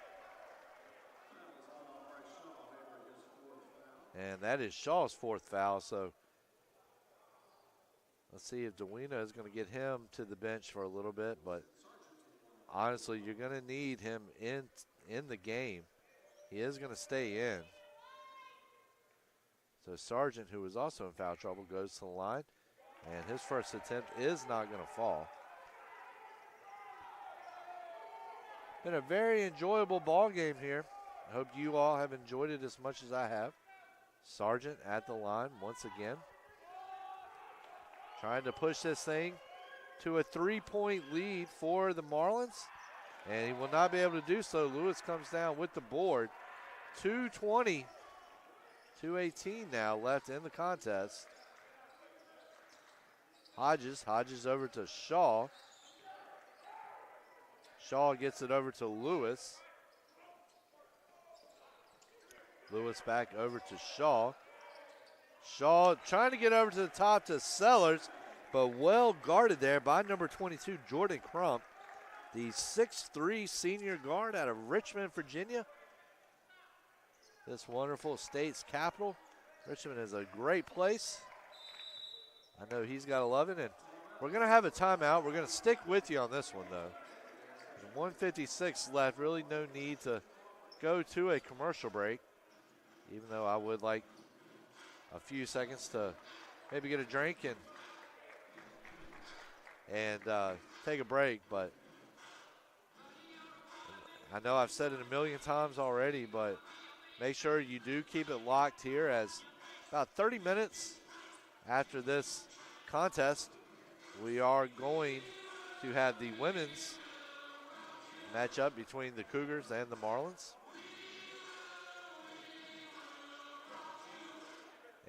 A: And that is Shaw's fourth foul, so let's see if Duino is going to get him to the bench for a little bit, but honestly, you're going to need him in the game. He is going to stay in. So Sargent, who was also in foul trouble, goes to the line. And his first attempt is not going to fall. Been a very enjoyable ball game here. I hope you all have enjoyed it as much as I have. Sargent at the line once again. Trying to push this thing to a 3-point lead for the Marlins. And he will not be able to do so. Lewis comes down with the board. 2:20, 2:18 now left in the contest. Hodges over to Shaw. Shaw gets it over to Lewis. Lewis back over to Shaw. Shaw trying to get over to the top to Sellers, but well guarded there by number 22, Jordan Crump, the 6'3" senior guard out of Richmond, Virginia. This wonderful state's capital. Richmond is a great place. I know he's got to love it, and we're going to have a timeout. We're going to stick with you on this one, though. There's 1:56 left. Really no need to go to a commercial break, even though I would like a few seconds to maybe get a drink and take a break. But I know I've said it a million times already, but make sure you do keep it locked here, as about 30 minutes after this contest, we are going to have the women's matchup between the Cougars and the Marlins.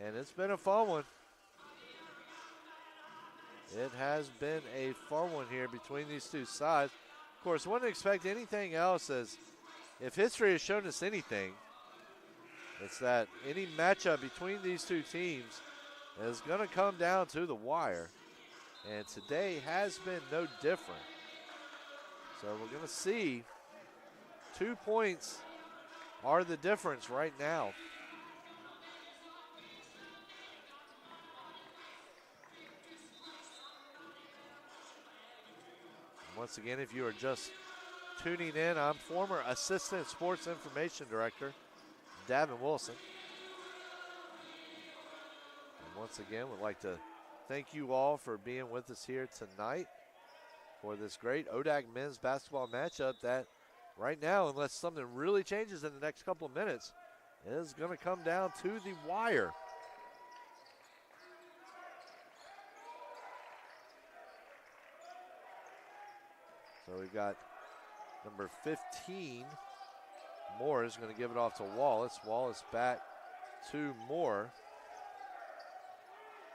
A: And it's been a fun one. It has been a fun one here between these two sides. Of course, wouldn't expect anything else, as if history has shown us anything, it's that any matchup between these two teams is going to come down to the wire. And today has been no different. So we're going to see 2 points are the difference right now. Once again, if you are just tuning in, I'm former Assistant Sports Information Director Davin Wilson. And once again, would like to thank you all for being with us here tonight for this great ODAC men's basketball matchup that right now, unless something really changes in the next couple of minutes, is going to come down to the wire. So we've got number 15, Moore, is going to give it off to Wallace. Wallace back to Moore.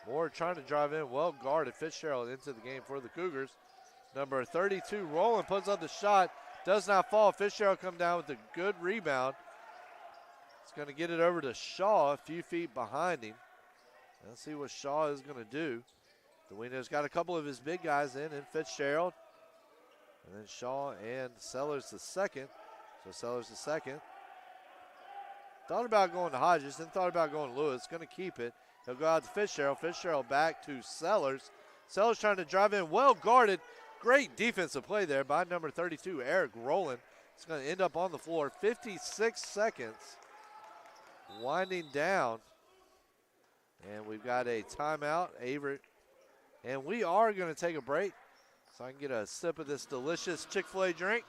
A: Moore trying to drive in, well guarded. Fitzgerald into the game for the Cougars. Number 32, Rowland, puts up the shot, does not fall. Fitzgerald come down with a good rebound. He's going to get it over to Shaw, a few feet behind him. Let's see what Shaw is going to do. DeWino's got a couple of his big guys in Fitzgerald. And then Shaw and Sellers the second. So Sellers the second. Thought about going to Hodges, then thought about going to Lewis. Going to keep it. He'll go out to Fitzgerald. Fitzgerald back to Sellers. Sellers trying to drive in, well guarded. Great defensive play there by number 32, Eric Rowland. It's going to end up on the floor. 56 seconds. Winding down. And we've got a timeout, Averett. And we are going to take a break so I can get a sip of this delicious Chick-fil-A drink.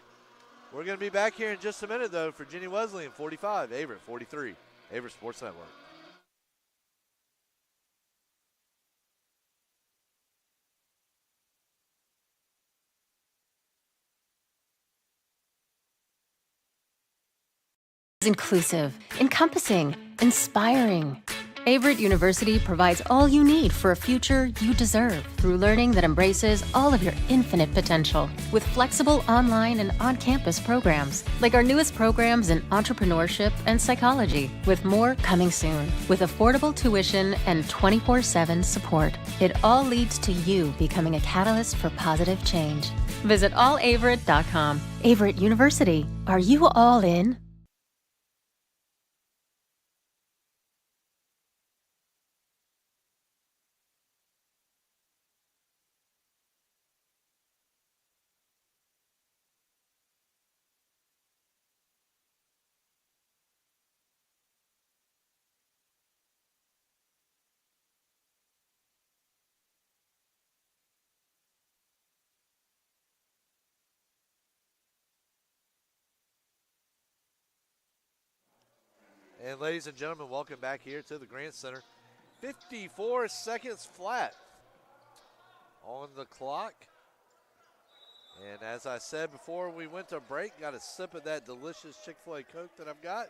A: We're going to be back here in just a minute, though. Virginia Wesleyan 45, Averett 43. Averett Sports Network.
B: Inclusive, encompassing, inspiring. Averett University provides all you need for a future you deserve through learning that embraces all of your infinite potential. With flexible online and on-campus programs, like our newest programs in entrepreneurship and psychology, with more coming soon. With affordable tuition and 24/7 support, it all leads to you becoming a catalyst for positive change. Visit allaverett.com. Averett University. Are you all in?
A: And ladies and gentlemen, welcome back here to the Grant Center. 54 seconds flat on the clock. And as I said before we went to break, got a sip of that delicious Chick-fil-A Coke that I've got.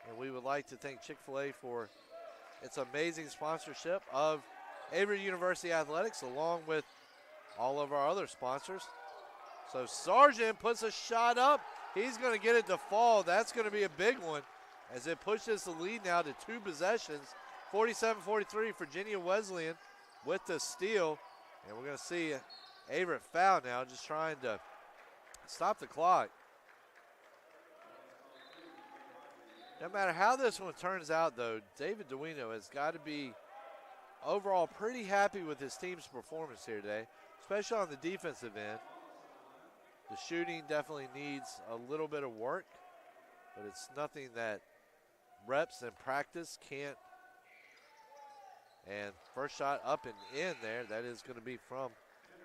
A: And we would like to thank Chick-fil-A for its amazing sponsorship of Averett University Athletics, along with all of our other sponsors. So Sargent puts a shot up. He's going to get it to fall. That's going to be a big one as it pushes the lead now to 2 possessions. 47-43, Virginia Wesleyan with the steal. And we're going to see Averett foul now, just trying to stop the clock. No matter how this one turns out, though, David Duino has got to be overall pretty happy with his team's performance here today, especially on the defensive end. The shooting definitely needs a little bit of work, but it's nothing that reps and practice can't. And first shot up and in there, that is going to be from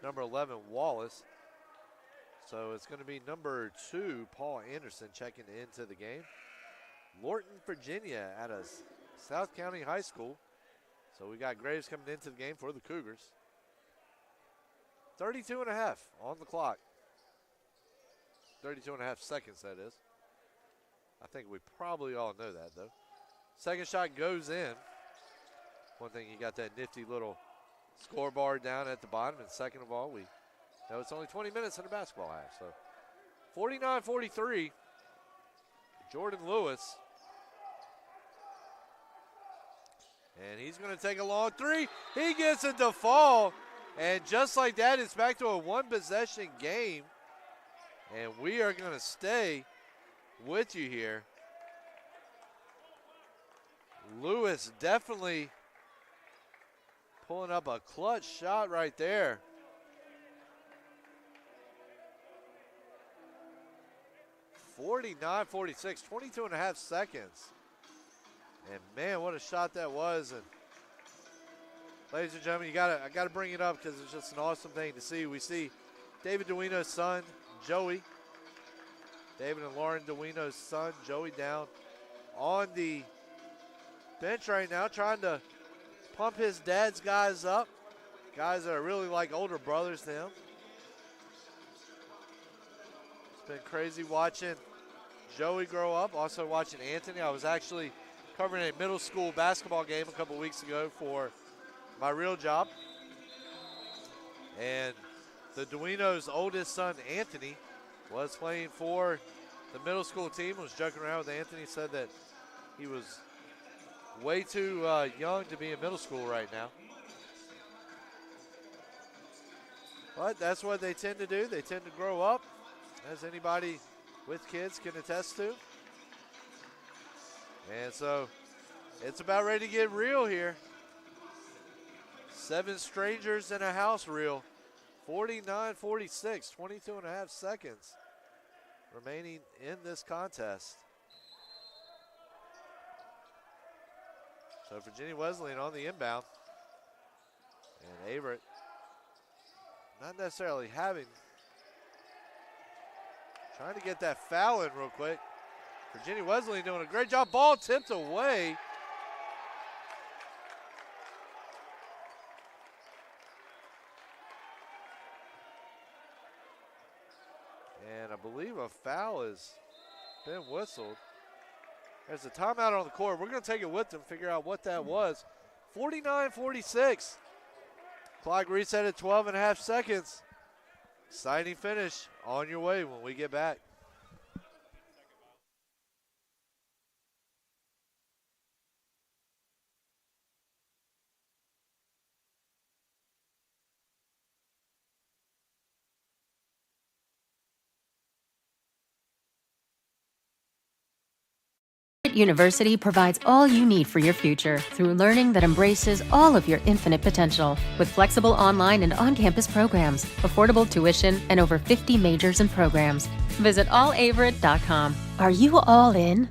A: number 11, Wallace. So it's going to be number 2, Paul Anderson, checking into the game. Lorton, Virginia, out of South County High School. So we got Graves coming into the game for the Cougars. 32 and a half on the clock. 32 and a half seconds, that is. I think we probably all know that, though. Second shot goes in. One thing, you got that nifty little scoreboard down at the bottom. And second of all, we know it's only 20 minutes in a basketball half. So 49-43, Jordan Lewis. And he's going to take a long 3. He gets it to fall. And just like that, it's back to a 1-possession game. And we are going to stay with you here. Lewis definitely pulling up a clutch shot right there. (49-46), 22 and a half seconds. And man, what a shot that was. And ladies and gentlemen, I gotta bring it up because it's just an awesome thing to see. We see David Duino's son, Joey. David and Lauren Duino's son, Joey, down on the bench right now, trying to pump his dad's guys up. Guys that are really like older brothers to him. It's been crazy watching Joey grow up, also watching Anthony. I was actually covering a middle school basketball game a couple weeks ago for my real job. And the Duino's oldest son, Anthony, was playing for the middle school team. Was joking around with Anthony, said that he was way too young to be in middle school right now. But that's what they tend to do. They tend to grow up, as anybody with kids can attest to. And so it's about ready to get real here. 7 strangers in a house reel. 49-46, 22 and a half seconds remaining in this contest. So Virginia Wesleyan on the inbound. And Averett not necessarily trying to get that foul in real quick. Virginia Wesleyan doing a great job. Ball tipped away. And I believe a foul has been whistled. There's a timeout on the court. We're going to take it with them, figure out what that was. 49-46. Clock reset at 12 and a half seconds. Exciting finish on your way when we get back.
B: University provides all you need for your future through learning that embraces all of your infinite potential. With flexible online and on-campus programs, affordable tuition, and over 50 majors and programs. Visit allaverett.com. Are you all in?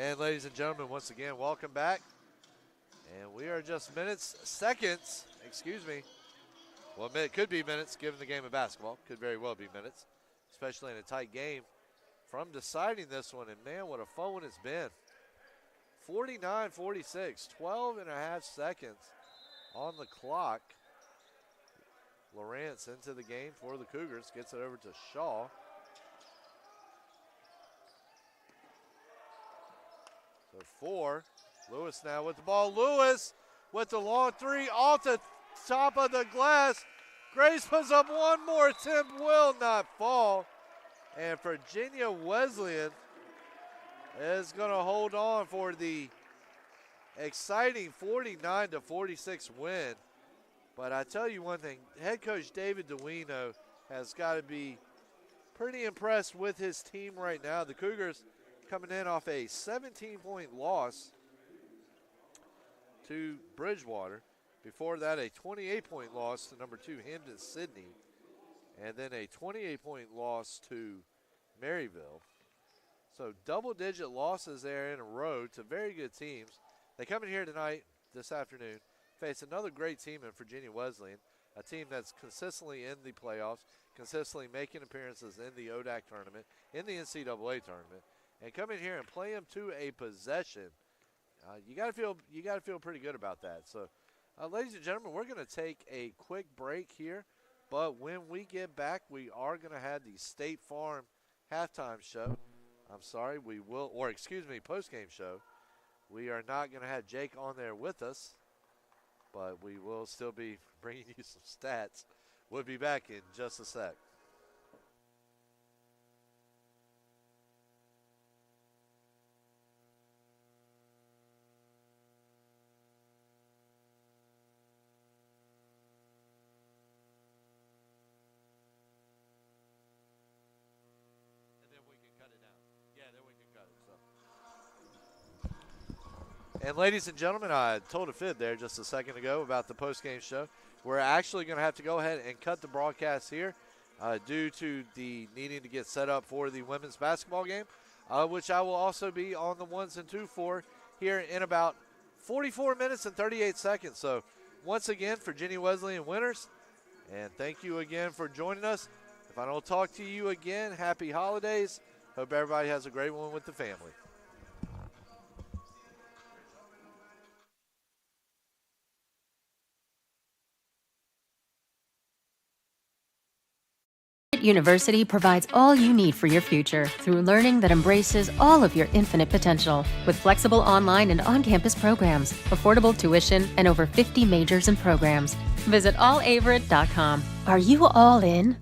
A: And ladies and gentlemen, once again, welcome back. And we are just seconds, well, it could be minutes given the game of basketball. Could very well be minutes, especially in a tight game, from deciding this one. And man, what a fun one it's been. 49-46, 12 and a half seconds on the clock. Lawrence into the game for the Cougars, gets it over to Shaw. So 4, Lewis now with the ball. Lewis with the long three off the top of the glass. Grace puts up one more attempt, will not fall. And Virginia Wesleyan is going to hold on for the exciting 49-46 win. But I tell you one thing, head coach David DeWino has got to be pretty impressed with his team right now. The Cougars coming in off a 17-point loss to Bridgewater. Before that, a 28-point loss to number 2 Hampden Sydney, and then a 28-point loss to Maryville. So double-digit losses there in a row to very good teams. They come in here tonight, this afternoon, face another great team in Virginia Wesleyan, a team that's consistently in the playoffs, consistently making appearances in the ODAC tournament, in the NCAA tournament, and come in here and play them to a possession. You got to feel pretty good about that. So, ladies and gentlemen, we're going to take a quick break here, but when we get back, we are going to have the State Farm halftime show. Post-game show. We are not going to have Jake on there with us, but we will still be bringing you some stats. We'll be back in just a sec. And ladies and gentlemen, I told a fib there just a second ago about the post-game show. We're actually going to have to go ahead and cut the broadcast here due to the needing to get set up for the women's basketball game, which I will also be on the 1s and 2 for here in about 44 minutes and 38 seconds. So once again, Virginia Wesleyan winners, and thank you again for joining us. If I don't talk to you again, happy holidays. Hope everybody has a great one with the family.
B: University provides all you need for your future through learning that embraces all of your infinite potential. With flexible online and on-campus programs, affordable tuition, and over 50 majors and programs. Visit allaverett.com. Are you all in?